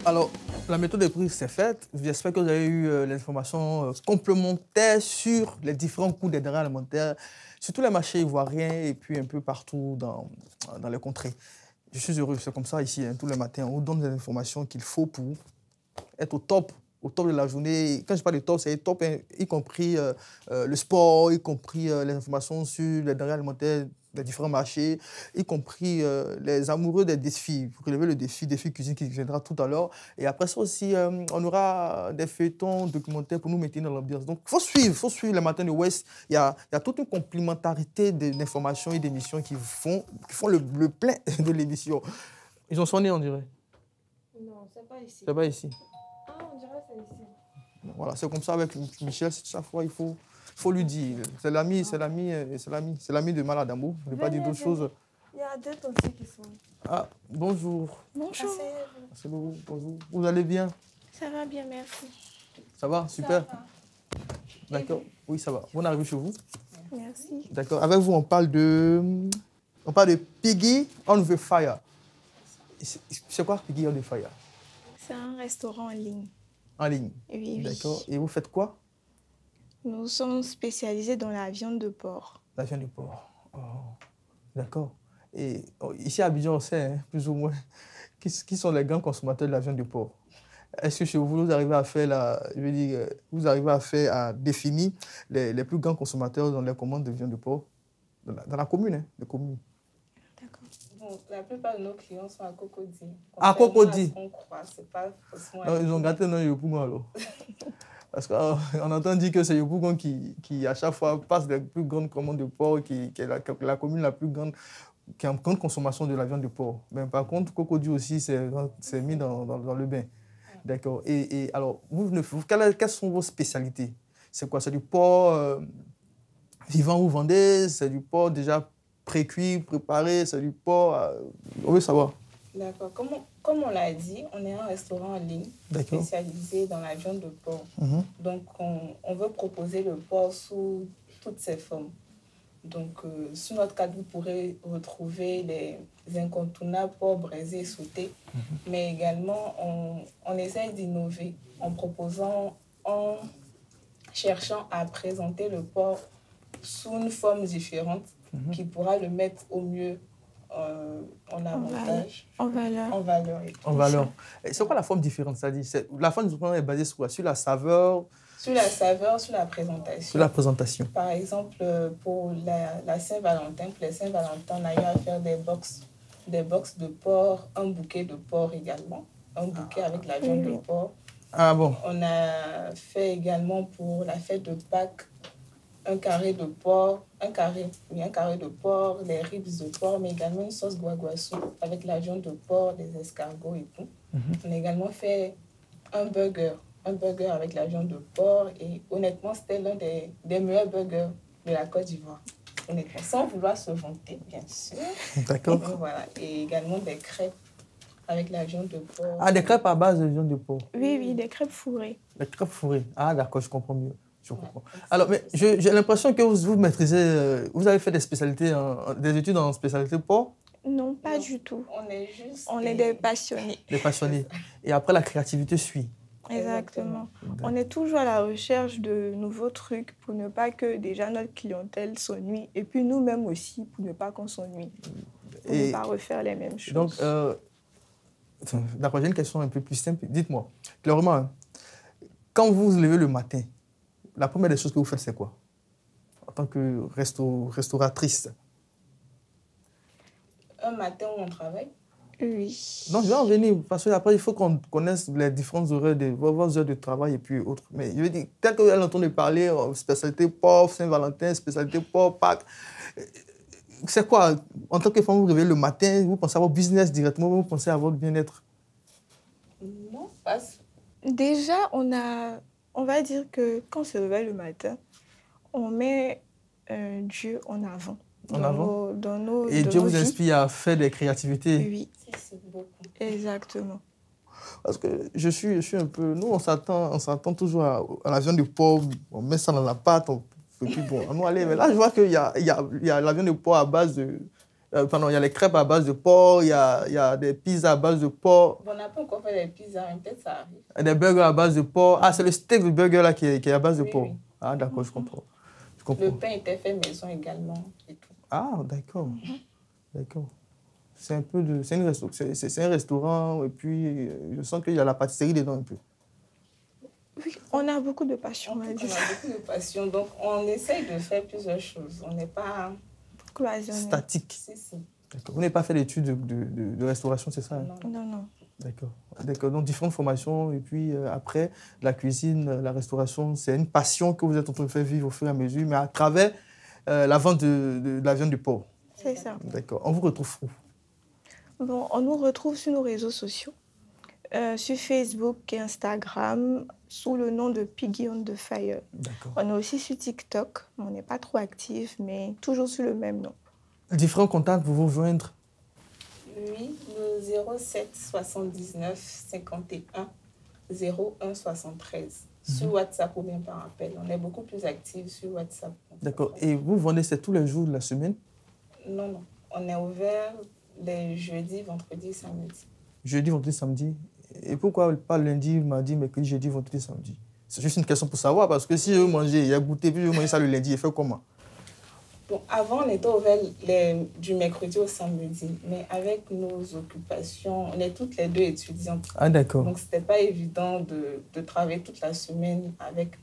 Alors, la méthode de prix, c'est faite. J'espère que vous avez eu l'information complémentaire sur les différents coûts des denrées alimentaires, sur tous les marchés ivoiriens et puis un peu partout dans les contrées. Je suis heureux, c'est comme ça ici, hein, tous les matins. On vous donne des informations qu'il faut pour être au top de la journée. Quand je parle de top, c'est top, hein, y compris le sport, y compris les informations sur les denrées alimentaires des différents marchés, y compris les amoureux des défis. Vous relevez le défi cuisine qui viendra tout à l'heure. Et après ça aussi, on aura des feuilletons documentaires pour nous maintenir dans l'ambiance. Donc, il faut suivre les matins de Ouest. Il y a toute une complémentarité d'informations et d'émissions qui font le plein de l'émission. Ils ont sonné, on dirait. Non, c'est pas ici. C'est pas ici. Ah, on dirait que c'est ici. Voilà, c'est comme ça avec Michel, chaque fois, il faut lui dire. C'est l'ami de Maladambo. Je ne vais pas dire d'autres choses. Il y a deux aussi qui sont. Ah, bonjour. Bonjour. Bonjour. Vous allez bien? Ça va bien, merci. Ça va? Super. Ça va. D'accord. Oui, ça va. On arrive chez vous. Merci. D'accord. Avec vous, on parle de Piggy on the Fire. C'est quoi Piggy on the Fire? C'est un restaurant en ligne. En ligne? Oui. D'accord. Et vous faites quoi? Nous sommes spécialisés dans la viande de porc. La viande de porc. Oh. D'accord. Et ici à Abidjan, on sait, hein, plus ou moins, qui sont les grands consommateurs de la viande de porc. Est-ce que chez vous arrivez à faire à définir les plus grands consommateurs dans les commandes de viande de porc dans la commune, hein, les communes? Bon, la plupart de nos clients sont à Cocody. À Cocody. On croit, c'est pas forcément. Non, ils ont gâté non Yopougon alors. Parce qu'on entend dire que c'est Yopougon qui, à chaque fois, passe les plus grandes commandes de porc, qui est la commune la plus grande, qui a une grande consommation de la viande de porc. Mais par contre, Cocody aussi, c'est mis dans le bain. D'accord. Et alors, quelles sont vos spécialités? C'est quoi? C'est du porc vivant vous vendez? C'est du porc déjà pré-cuit, préparé? C'est du porc... on veut savoir. D'accord. Comme on l'a dit, on est un restaurant en ligne spécialisé dans la viande de porc. Donc, on veut proposer le porc sous toutes ses formes. Donc, sous notre cadre, vous pourrez retrouver les incontournables porc braisé et sauté. Mais également, on essaie d'innover en cherchant à présenter le porc sous une forme différente qui pourra le mettre au mieux en avantage. En valeur. En valeur. C'est quoi la forme différente? C'est-à-dire, la forme différente est basée sur quoi? Sur la saveur? Sur la saveur, sur la présentation. Sur la présentation. Par exemple, pour la Saint-Valentin, pour les Saint-Valentin, on a eu à faire des box de porc, un bouquet de porc également, un bouquet avec la viande de porc. Ah bon? On a fait également pour la fête de Pâques un carré de porc, de porc, les ribs de porc, mais également une sauce guaguassou avec la viande de porc, des escargots et tout. On a également fait un burger avec la viande de porc et honnêtement, c'était l'un des meilleurs burgers de la Côte d'Ivoire. Honnêtement, sans vouloir se vanter, bien sûr. D'accord. Voilà. Et également des crêpes avec la viande de porc. Ah, des crêpes à base de viande de porc? Oui, des crêpes fourrées. Des crêpes fourrées. Ah, d'accord, je comprends mieux. Alors, mais j'ai l'impression que vous maîtrisez, vous avez fait des spécialités, des études en spécialité porc? Non, pas du tout. On est des passionnés. Des passionnés. Et après, la créativité suit. Exactement. On est toujours à la recherche de nouveaux trucs pour ne pas que déjà notre clientèle s'ennuie et puis nous-mêmes aussi pour ne pas qu'on s'ennuie. Pour ne pas refaire les mêmes choses. Donc, d'accord, j'ai une question un peu plus simple. Dites-moi, clairement, quand vous vous levez le matin, la première des choses que vous faites, c'est quoi? En tant que restauratrice. Un matin où on travaille? Oui. Non, je vais en venir, parce qu'après, il faut qu'on connaisse les différentes heures vos heures de travail et puis autres. Mais je veux dire, tel que vous allez entendre parler, spécialité porc, Saint-Valentin, spécialité porc, Pâques, c'est quoi? En tant que femme, vous réveillez le matin, vous pensez à votre business directement, vous pensez à votre bien-être? Non, pas. Déjà, on va dire que quand on se réveille le matin, on met Dieu en avant. Et Dieu vous inspire à faire des créativités? Oui, exactement. Parce que je suis un peu... Nous, on s'attend toujours à la viande de porc, on met ça dans la pâte, et puis bon, on va aller. Mais là, je vois qu'il y a la viande de porc à base de... pardon, il y a les crêpes à base de porc, il y a des pizzas à base de porc. On n'a pas encore fait des pizzas, mais peut-être ça arrive. Des burgers à base de porc. Ah, c'est le steak de burger là qui est à base de porc. Oui. Ah, d'accord, je comprends. Le pain était fait maison également et tout. Ah, d'accord. D'accord. C'est un peu de... C'est un restaurant et puis je sens qu'il y a la pâtisserie dedans un peu. Oui, on a beaucoup de passion. On a beaucoup de passion, donc on essaye de faire plusieurs choses. On n'est pas... statique. Si. D'accord. Vous n'avez pas fait d'études de restauration, c'est ça? Non. D'accord. Donc, différentes formations. Et puis, après, la cuisine, la restauration, c'est une passion que vous êtes en train de faire vivre au fur et à mesure, mais à travers la vente de la viande du porc. C'est ça. D'accord. On vous retrouve où? Bon, on nous retrouve sur nos réseaux sociaux, sur Facebook et Instagram, sous le nom de Piggy on the Fire. On est aussi sur TikTok. On n'est pas trop actif, mais toujours sur le même nom. Différents contacts pour vous joindre? Oui, le 07 79 51 01 73. Sur WhatsApp ou bien par appel. On est beaucoup plus actifs sur WhatsApp. D'accord. Et vous vendez ça tous les jours de la semaine? Non. On est ouvert les jeudis, vendredis, samedi. Jeudi, vendredi, samedi. Et pourquoi pas lundi, mardi, mercredi, jeudi, vendredi, samedi? C'est juste une question pour savoir, parce que si je veux manger, il y a goûté, puis je veux manger ça le lundi, il fait comment? Bon, avant, on était ouvert du mercredi au samedi, mais avec nos occupations, on est toutes les deux étudiantes. Ah, d'accord. Donc, ce n'était pas évident de travailler toute la semaine avec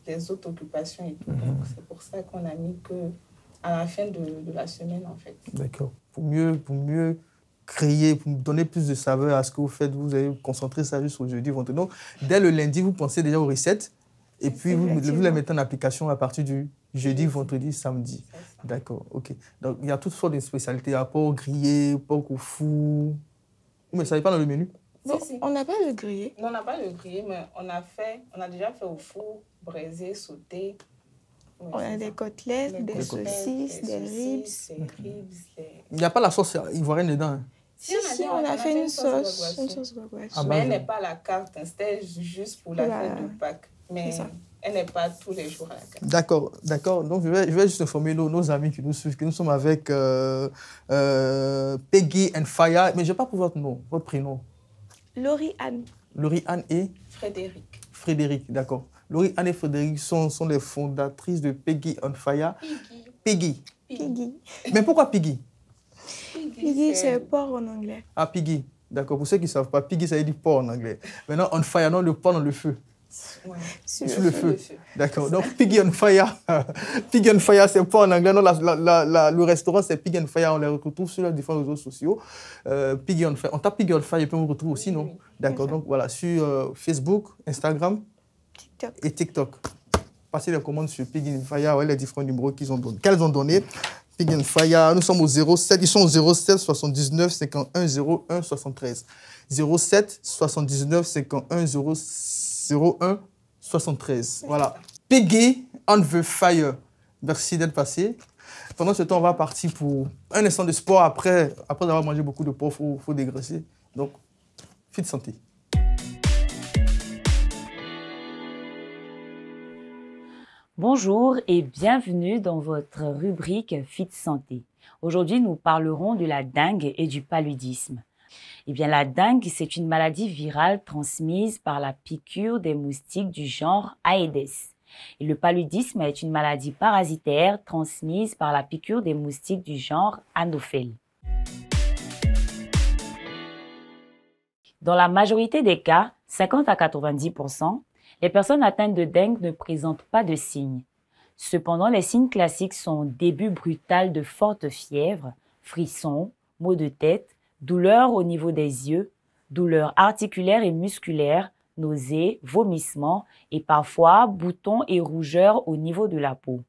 les autres occupations et tout. Donc, c'est pour ça qu'on a mis qu'à la fin de la semaine, en fait. D'accord. Pour mieux créer, pour donner plus de saveur à ce que vous faites, vous allez concentrer ça juste au jeudi, vendredi. Donc, dès le lundi, vous pensez déjà aux recettes et puis vous les mettez en application à partir du jeudi, vendredi, samedi. D'accord, ok. Donc, il y a toutes sortes de spécialités, à porc grillé, porc au four. Mais ça n'est pas dans le menu? Bon, on n'a pas le grillé. Non, on n'a pas le grillé, mais on a déjà fait au four, braisé, sauté. On a des côtelettes, des saucisses, des ribs. Il n'y a pas la sauce ivoirienne dedans, hein? Si, on a fait une sauce Guaguachi. Mais elle n'est pas à la carte, c'était juste pour la fête de Pâques. Mais elle n'est pas tous les jours à la carte. D'accord. Donc, je vais juste informer nos amis qui nous suivent, que nous sommes avec Peggy and Faya. Mais je n'ai pas pour votre nom, votre prénom. Laurie-Anne. Laurie-Anne et Frédéric, d'accord. Laurie-Anne et Frédéric sont les fondatrices de Peggy on Fire. Peggy. Mais pourquoi Peggy? Piggy, c'est porc en anglais. Ah, Piggy. D'accord. Pour ceux qui ne savent pas, Piggy, ça veut dire porc en anglais. Maintenant, on fire, non, le porc dans le feu. Ouais. Sur le feu. D'accord. Donc, Piggy on Fire. Piggy on Fire, c'est porc en anglais. Non, le restaurant, c'est Piggy on Fire. On les retrouve sur les différents réseaux sociaux. Piggy on Fire. On tape Piggy on Fire et puis on retrouve aussi, non? D'accord. Donc, voilà, sur Facebook, Instagram et TikTok. Passez les commandes sur Piggy on Fire, ouais, les différents numéros qu'elles ont donnés. Piggy on Fire, nous sommes au 07, ils sont au 07 79 51 01 73. 07 79 51 01 73. Voilà. Piggy on the Fire. Merci d'être passé. Pendant ce temps, on va partir pour un instant de sport. Après avoir mangé beaucoup de porc, il faut dégraisser. Donc, fit santé. Bonjour et bienvenue dans votre rubrique Fit Santé. Aujourd'hui, nous parlerons de la dengue et du paludisme. Eh bien, la dengue, c'est une maladie virale transmise par la piqûre des moustiques du genre Aedes. Et le paludisme est une maladie parasitaire transmise par la piqûre des moustiques du genre Anopheles. Dans la majorité des cas, 50 à 90%, les personnes atteintes de dengue ne présentent pas de signes. Cependant, les signes classiques sont début brutal de forte fièvre, frissons, maux de tête, douleurs au niveau des yeux, douleurs articulaires et musculaires, nausées, vomissements et parfois boutons et rougeurs au niveau de la peau.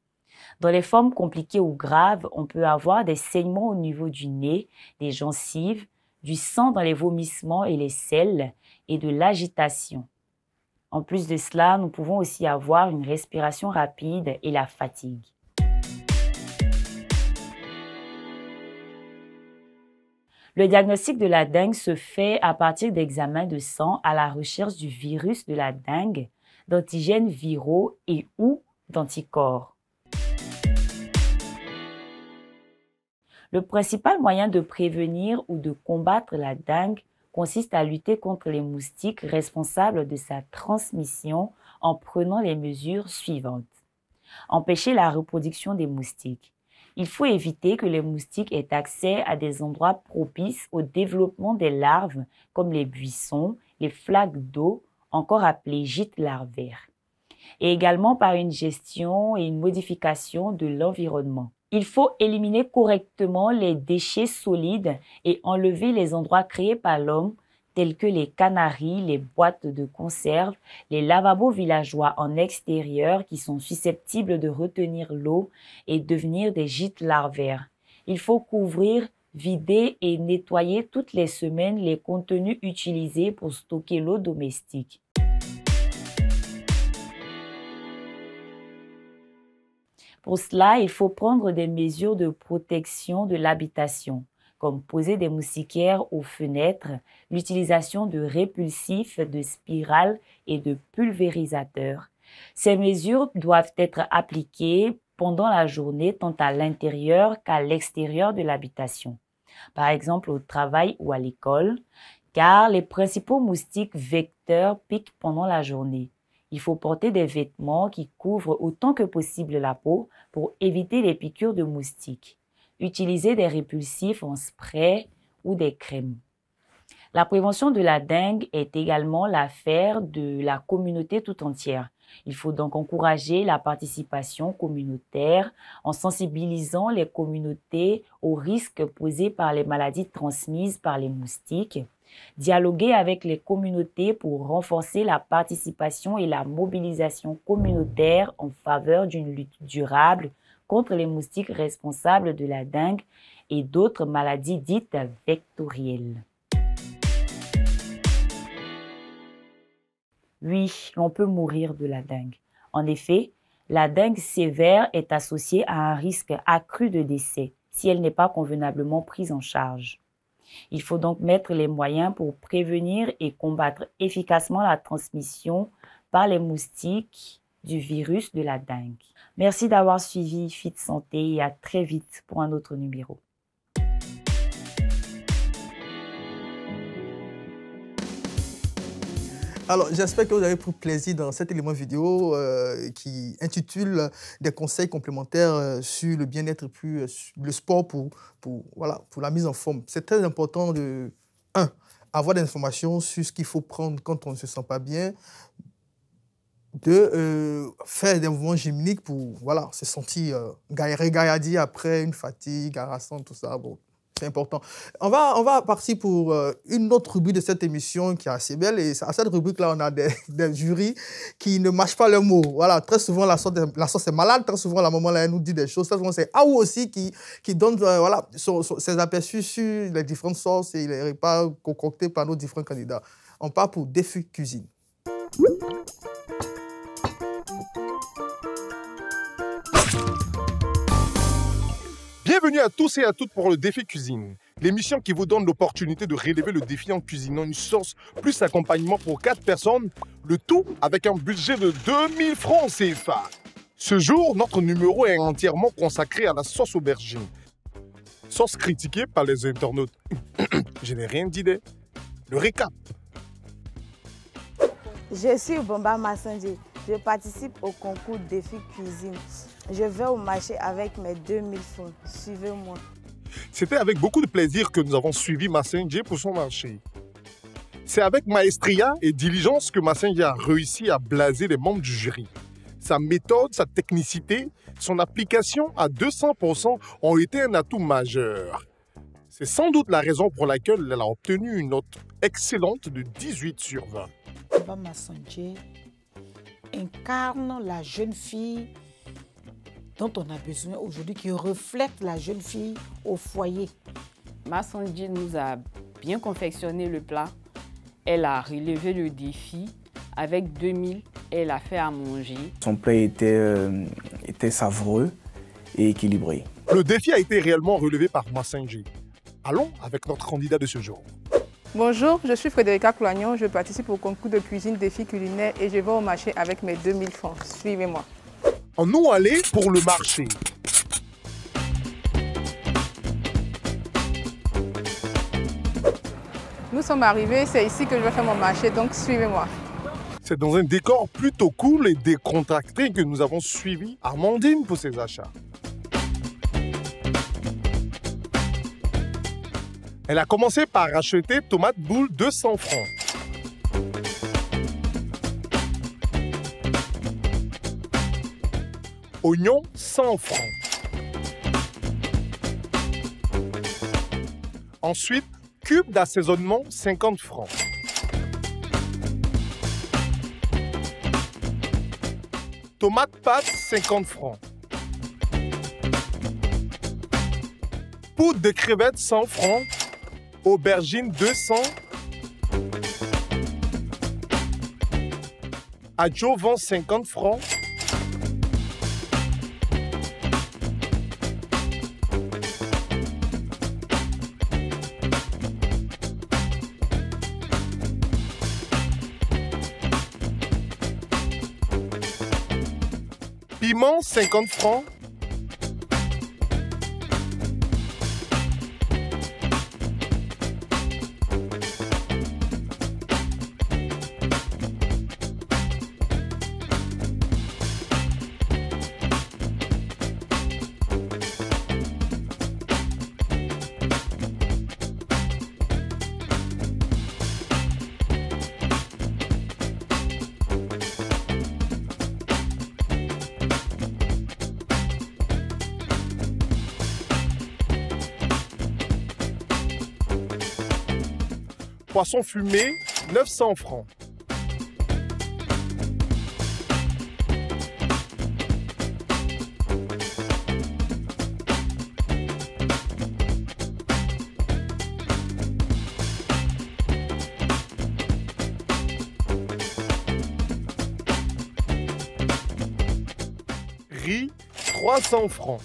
Dans les formes compliquées ou graves, on peut avoir des saignements au niveau du nez, des gencives, du sang dans les vomissements et les selles et de l'agitation. En plus de cela, nous pouvons aussi avoir une respiration rapide et la fatigue. Le diagnostic de la dengue se fait à partir d'examens de sang à la recherche du virus de la dengue, d'antigènes viraux et ou d'anticorps. Le principal moyen de prévenir ou de combattre la dengue consiste à lutter contre les moustiques responsables de sa transmission en prenant les mesures suivantes. Empêcher la reproduction des moustiques. Il faut éviter que les moustiques aient accès à des endroits propices au développement des larves comme les buissons, les flaques d'eau, encore appelées gîtes larvaires, et également par une gestion et une modification de l'environnement. Il faut éliminer correctement les déchets solides et enlever les endroits créés par l'homme tels que les canaries, les boîtes de conserve, les lavabos villageois en extérieur qui sont susceptibles de retenir l'eau et devenir des gîtes larvaires. Il faut couvrir, vider et nettoyer toutes les semaines les contenus utilisés pour stocker l'eau domestique. Pour cela, il faut prendre des mesures de protection de l'habitation, comme poser des moustiquaires aux fenêtres, l'utilisation de répulsifs, de spirales et de pulvérisateurs. Ces mesures doivent être appliquées pendant la journée tant à l'intérieur qu'à l'extérieur de l'habitation, par exemple au travail ou à l'école, car les principaux moustiques vecteurs piquent pendant la journée. Il faut porter des vêtements qui couvrent autant que possible la peau pour éviter les piqûres de moustiques. Utiliser des répulsifs en spray ou des crèmes. La prévention de la dengue est également l'affaire de la communauté tout entière. Il faut donc encourager la participation communautaire en sensibilisant les communautés aux risques posés par les maladies transmises par les moustiques, dialoguer avec les communautés pour renforcer la participation et la mobilisation communautaire en faveur d'une lutte durable contre les moustiques responsables de la dengue et d'autres maladies dites vectorielles. Oui, on peut mourir de la dengue. En effet, la dengue sévère est associée à un risque accru de décès si elle n'est pas convenablement prise en charge. Il faut donc mettre les moyens pour prévenir et combattre efficacement la transmission par les moustiques du virus de la dengue. Merci d'avoir suivi Fit Santé et à très vite pour un autre numéro. Alors, j'espère que vous avez pris plaisir dans cet élément vidéo qui intitule des conseils complémentaires sur le bien-être et le sport pour la mise en forme. C'est très important de, avoir des informations sur ce qu'il faut prendre quand on ne se sent pas bien, de faire des mouvements gymniques pour se sentir régaillardi après une fatigue harassante, tout ça. Bon. C'est important. On va partir pour une autre rubrique de cette émission qui est assez belle. Et à cette rubrique-là, on a des jurys qui ne mâchent pas leurs mots. Voilà, très souvent, la sauce est malade. Très souvent, la maman là, elle nous dit des choses. Très souvent, c'est Aou aussi qui donne ses aperçus sur les différentes sauces et les repas concoctés par nos différents candidats. On part pour Défi Cuisine. Bienvenue à tous et à toutes pour le Défi Cuisine, l'émission qui vous donne l'opportunité de relever le défi en cuisinant une sauce plus accompagnement pour 4 personnes, le tout avec un budget de 2000 francs CFA. Ce jour, notre numéro est entièrement consacré à la sauce aubergine. Sauce critiquée par les internautes. Je n'ai rien dit. Le récap. Je suis Bomba Massandji. Je participe au concours Défi Cuisine. Je vais au marché avec mes 2000 francs. Suivez-moi. C'était avec beaucoup de plaisir que nous avons suivi Massandji pour son marché. C'est avec maestria et diligence que Massandji a réussi à blaser les membres du jury. Sa méthode, sa technicité, son application à 200% ont été un atout majeur. C'est sans doute la raison pour laquelle elle a obtenu une note excellente de 18 sur 20. Bomba Massandji incarne la jeune fille dont on a besoin aujourd'hui, qui reflète la jeune fille au foyer. Massandji nous a bien confectionné le plat. Elle a relevé le défi. Avec 2000, elle a fait à manger. Son plat était savoureux et équilibré. Le défi a été réellement relevé par Massandji. Allons avec notre candidat de ce jour. Bonjour, je suis Frédérica Cloignon, je participe au concours de cuisine défi culinaire et je vais au marché avec mes 2000 francs. Suivez-moi. En nous aller pour le marché. Nous sommes arrivés, c'est ici que je vais faire mon marché, donc suivez-moi. C'est dans un décor plutôt cool et décontracté que nous avons suivi Amandine pour ses achats. Elle a commencé par acheter tomates boules 200 francs. Oignons 100 francs. Ensuite, cube d'assaisonnement 50 francs. Tomates pâtes 50 francs. Poudre de crevettes 100 francs. Aubergine 200. Adjuvant 50 francs. Piment 50 francs. Poisson fumé, 900 francs. Riz, 300 francs.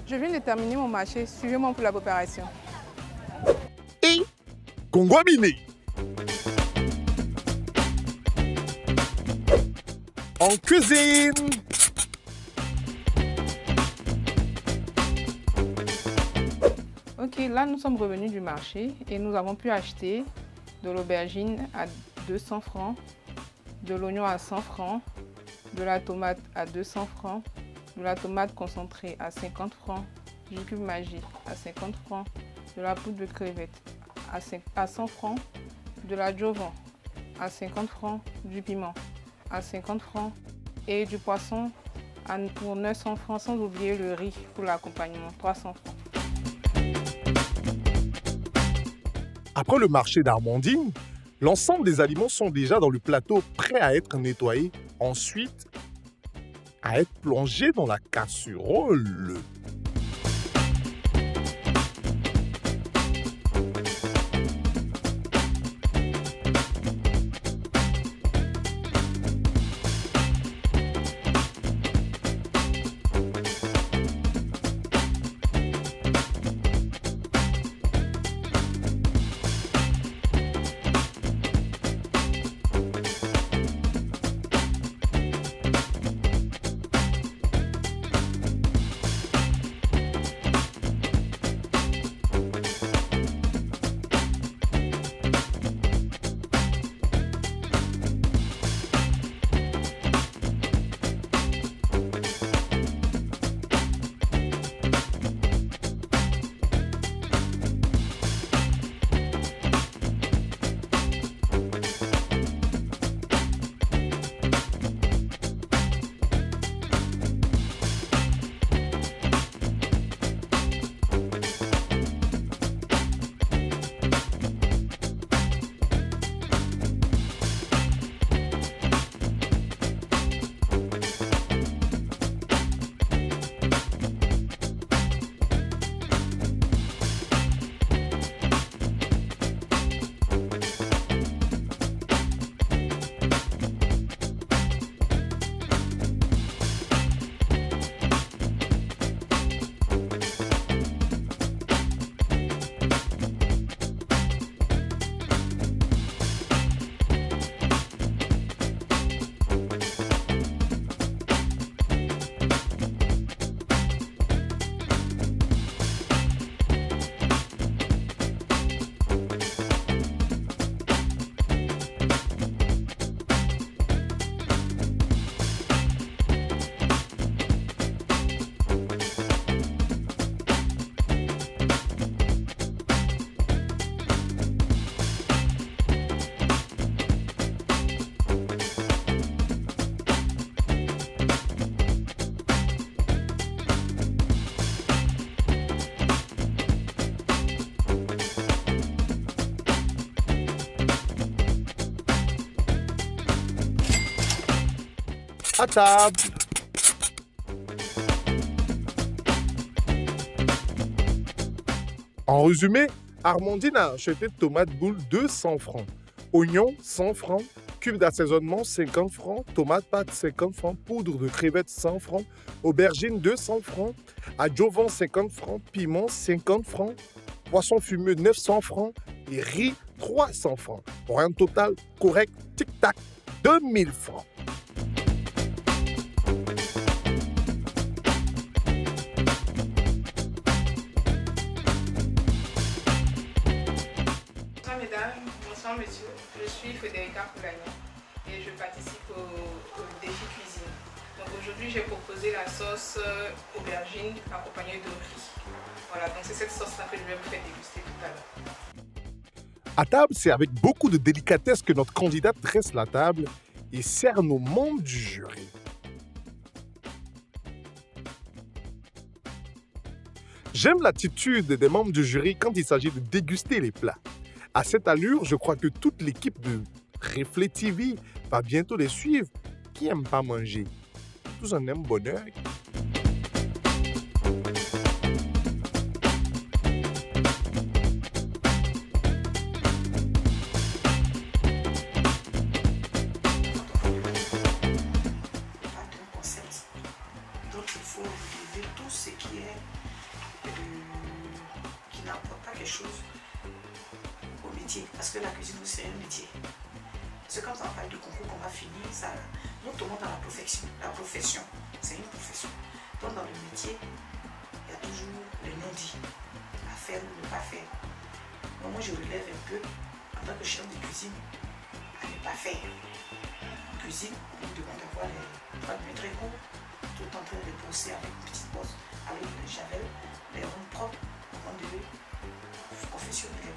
Je viens de terminer mon marché, suivez-moi pour la préparation. Et Congominé. En cuisine. Ok, là nous sommes revenus du marché et nous avons pu acheter de l'aubergine à 200 francs, de l'oignon à 100 francs, de la tomate à 200 francs, de la tomate concentrée à 50 francs, du cube Maggi à 50 francs, de la poudre de crevettes à 100 francs, de la jovan à 50 francs, du piment à 50 francs et du poisson pour 900 francs, sans oublier le riz pour l'accompagnement, 300 francs. Après le marché d'Armandine, l'ensemble des aliments sont déjà dans le plateau prêts à être nettoyés. Ensuite, à être plongés dans la casserole. À table. En résumé, Armandine a acheté tomates boules 200 francs, oignons 100 francs, cubes d'assaisonnement 50 francs, tomates pâtes 50 francs, poudre de crevettes 100 francs, aubergines 200 francs, adjuvant 50 francs, piment 50 francs, poisson fumé 900 francs et riz 300 francs. Pour un total correct, tic-tac, 2000 francs. Bonsoir mesdames, bonsoir monsieur. Je suis Frédérica Poulagnon et je participe au défi cuisine. Donc aujourd'hui j'ai proposé la sauce aubergine accompagnée de riz. Voilà, donc c'est cette sauce-là que je vais vous faire déguster tout à l'heure. À table, c'est avec beaucoup de délicatesse que notre candidate dresse la table et sert nos membres du jury. J'aime l'attitude des membres du jury quand il s'agit de déguster les plats. À cette allure, je crois que toute l'équipe de Reflet TV va bientôt les suivre. Qui n'aime pas manger? Tous en aiment bonheur. Donc il faut enlever tout ce qui est qui n'apporte pas quelque chose au métier, parce que la cuisine c'est un métier. Parce que quand on parle de concours qu'on va finir, ça nous tombons dans la profession. La profession, c'est une profession. Donc dans le métier, il y a toujours les non-dits, à faire ou ne pas faire. Donc moi je relève un peu en tant que chef de cuisine à ne pas faire. En cuisine, on nous demande d'avoir les doigts de maître éco, tout en train de brosser avec une petite brosse, avec le javel, les ronds propres, avant de confectionner.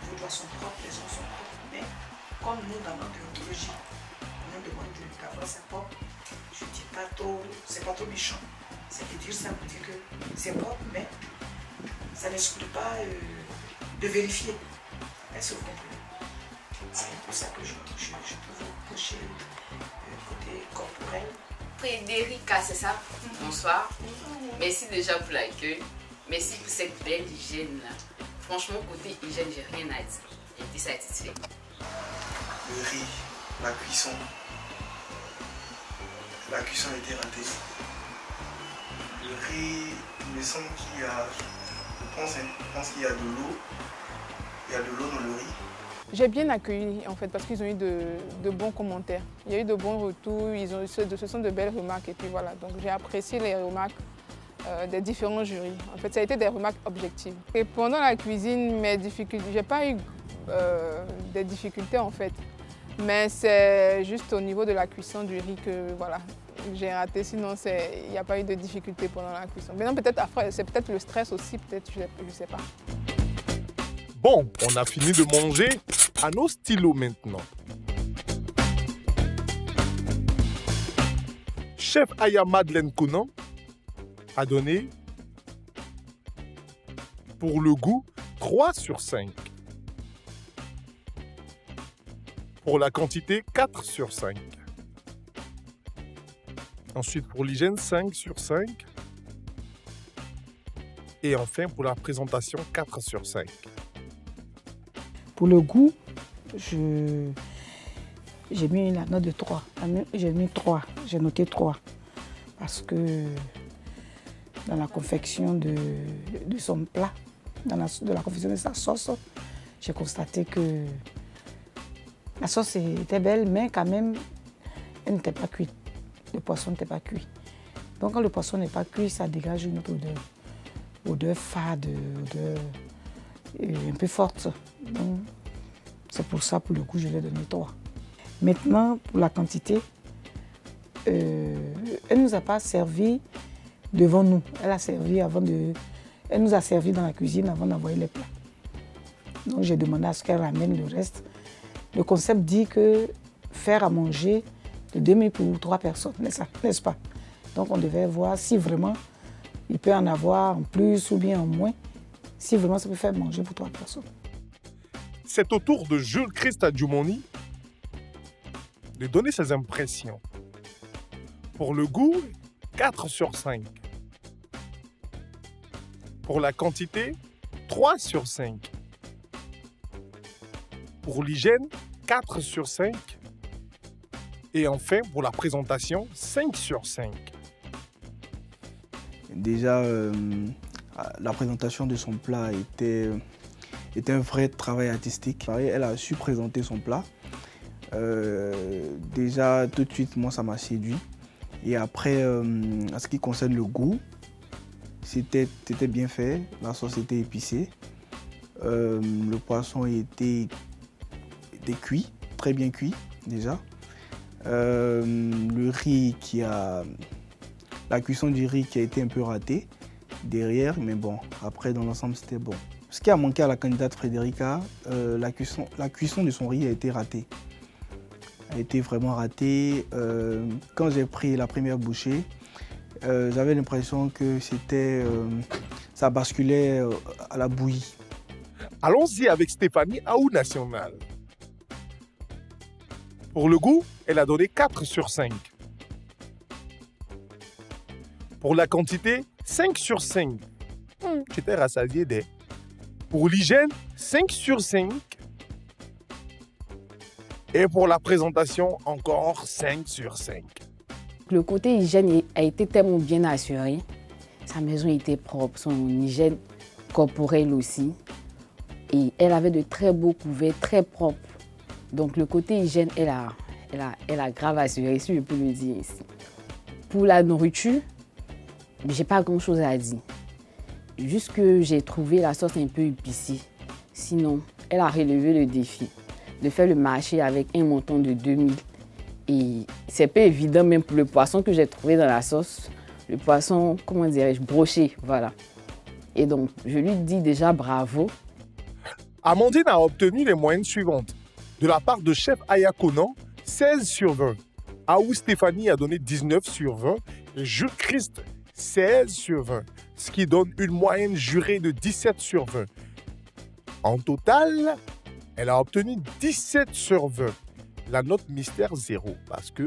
Vos doigts sont propres, les ongles sont propres, mais comme nous dans notre déontologie, on nous demande d'avoir ça propre, je ne dis pas trop, c'est pas trop méchant. C'est de dire ça pour dire que c'est propre, mais ça n'exclut pas de vérifier. Est-ce que vous comprenez? C'est un peu ça que je peux vous cocher côté corporel. Frédérica, c'est ça? Bonsoir. Merci déjà pour l'accueil. Merci pour cette belle hygiène là. Franchement, côté hygiène, j'ai rien à dire. J'ai été satisfait. Le riz, la cuisson. La cuisson a été ratée. Le riz, il me semble qu'il y a, je pense qu'il y a de l'eau. Il y a de l'eau dans le riz. J'ai bien accueilli en fait parce qu'ils ont eu de bons commentaires. Il y a eu de bons retours, ce sont de belles remarques et puis voilà. Donc j'ai apprécié les remarques des différents jurys. En fait, ça a été des remarques objectives. Et pendant la cuisine, mes difficultés, j'ai pas eu des difficultés en fait. Mais c'est juste au niveau de la cuisson du riz que voilà, j'ai raté. Sinon, il n'y a pas eu de difficultés pendant la cuisson. Maintenant, peut-être après, c'est peut-être le stress aussi, peut-être, je ne sais pas. Bon, on a fini de manger. À nos stylos maintenant. Chef Aya Madeleine Conan a donné, pour le goût, 3 sur 5. Pour la quantité, 4 sur 5. Ensuite, pour l'hygiène, 5 sur 5. Et enfin, pour la présentation, 4 sur 5. Pour le goût, j'ai mis la note de 3. J'ai mis 3, j'ai noté 3. Parce que dans la confection de son plat, dans la confection de sa sauce, j'ai constaté que la sauce était belle, mais quand même, elle n'était pas cuite. Le poisson n'était pas cuit. Donc quand le poisson n'est pas cuit, ça dégage une autre odeur. Odeur fade, odeur un peu forte. C'est pour ça, pour le coup, je l'ai donné 3. Maintenant, pour la quantité, elle ne nous a pas servi devant nous. Elle nous a servi dans la cuisine avant d'envoyer les plats. Donc j'ai demandé à ce qu'elle ramène le reste. Le concept dit que faire à manger de 2000 pour 3 personnes, n'est-ce pas? Donc on devait voir si vraiment il peut en avoir en plus ou bien en moins, si vraiment ça peut faire manger pour 3 personnes. C'est au tour de Jules Christ Adjoumoni de donner ses impressions. Pour le goût, 4 sur 5. Pour la quantité, 3 sur 5. Pour l'hygiène, 4 sur 5. Et enfin, pour la présentation, 5 sur 5. Déjà, la présentation de son plat était un vrai travail artistique. Elle a su présenter son plat. Déjà, tout de suite, moi, ça m'a séduit. Et après, en ce qui concerne le goût, c'était bien fait. La sauce était épicée. Le poisson était cuit, très bien cuit déjà. Le riz la cuisson du riz qui a été un peu ratée derrière, mais bon, après dans l'ensemble c'était bon. Ce qui a manqué à la candidate Frédérica, la cuisson de son riz a été ratée. A été vraiment ratée. Quand j'ai pris la première bouchée, j'avais l'impression que ça basculait à la bouillie. Allons-y avec Stéphanie Aou National. Pour le goût, elle a donné 4 sur 5. Pour la quantité, 5 sur 5. J'étais rassasié des. Pour l'hygiène, 5 sur 5. Et pour la présentation, encore 5 sur 5. Le côté hygiène a été tellement bien assuré. Sa maison était propre, son hygiène corporelle aussi. Et elle avait de très beaux couverts, très propres. Donc le côté hygiène, elle a grave assuré, si je peux le dire ici. Pour la nourriture, j'ai pas grand-chose à dire. Juste que j'ai trouvé la sauce un peu épicée. Sinon, elle a relevé le défi de faire le marché avec un montant de 2000. Et c'est pas évident même pour le poisson que j'ai trouvé dans la sauce. Le poisson, comment dirais-je, broché, voilà. Et donc, je lui dis déjà bravo. Amandine a obtenu les moyennes suivantes. De la part de chef Aya Conan, 16 sur 20. Aou Stéphanie a donné 19 sur 20. Et Jules Christ, 16 sur 20. Ce qui donne une moyenne jurée de 17 sur 20. En total, elle a obtenu 17 sur 20. La note mystère 0. Parce que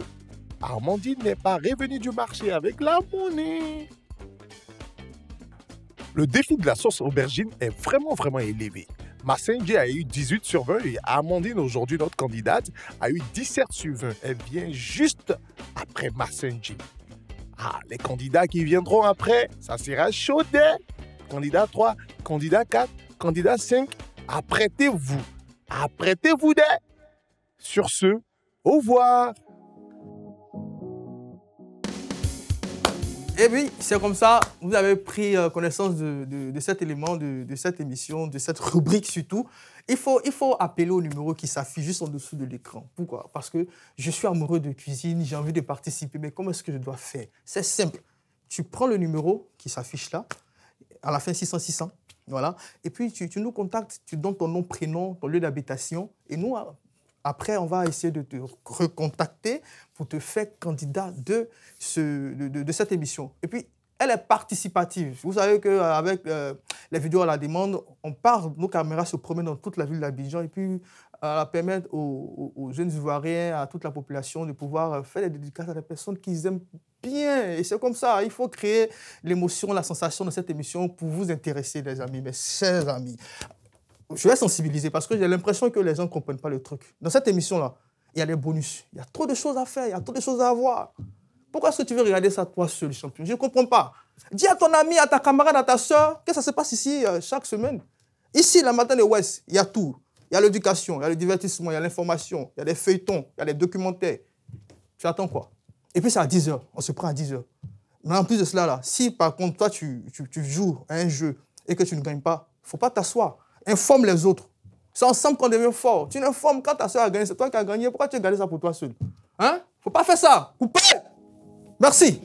Amandine n'est pas revenue du marché avec la monnaie. Le défi de la sauce aubergine est vraiment élevé. Massenji a eu 18 sur 20 et Amandine, aujourd'hui notre candidate, a eu 17 sur 20. Elle vient juste après Massenji. Ah, les candidats qui viendront après, ça sera chaud. Candidat 3, candidat 4, candidat 5, apprêtez-vous. Apprêtez-vous. Sur ce, au revoir. Et oui, c'est comme ça, vous avez pris connaissance de cet élément, de cette émission, de cette rubrique surtout. Il faut appeler au numéro qui s'affiche juste en dessous de l'écran. Pourquoi? Parce que je suis amoureux de cuisine, j'ai envie de participer, mais comment est-ce que je dois faire? C'est simple. Tu prends le numéro qui s'affiche là, à la fin 600-600, voilà, et puis tu nous contactes, tu donnes ton nom, prénom, ton lieu d'habitation, et nous, après, on va essayer de te recontacter pour te faire candidat de cette émission. Et puis, elle est participative. Vous savez qu'avec les vidéos à la demande, nos caméras se promènent dans toute la ville d'Abidjan et puis permettre aux jeunes Ivoiriens, à toute la population de pouvoir faire des dédicaces à des personnes qu'ils aiment bien. Et c'est comme ça, il faut créer l'émotion, la sensation de cette émission pour vous intéresser, les amis, mes chers amis. Je vais sensibiliser parce que j'ai l'impression que les gens ne comprennent pas le truc. Dans cette émission-là, il y a des bonus. Il y a trop de choses à faire, il y a trop de choses à avoir. Pourquoi est-ce que tu veux regarder ça toi seul, champion? Je ne comprends pas. Dis à ton ami, à ta camarade, à ta soeur, que ça se passe ici chaque semaine. Ici, la matin de Ouest, il y a tout. Il y a l'éducation, il y a le divertissement, il y a l'information, il y a des feuilletons, il y a des documentaires. Tu attends quoi? Et puis c'est à 10h. On se prend à 10h. Mais en plus de cela, là, si par contre toi, tu joues à un jeu et que tu ne gagnes pas, il ne faut pas t'asseoir. Informe les autres. C'est ensemble qu'on devient fort. Tu n'informes quand ta soeur a gagné, c'est toi qui as gagné. Pourquoi tu as gardé ça pour toi seul? Hein? Faut pas faire ça. Coupez! Merci.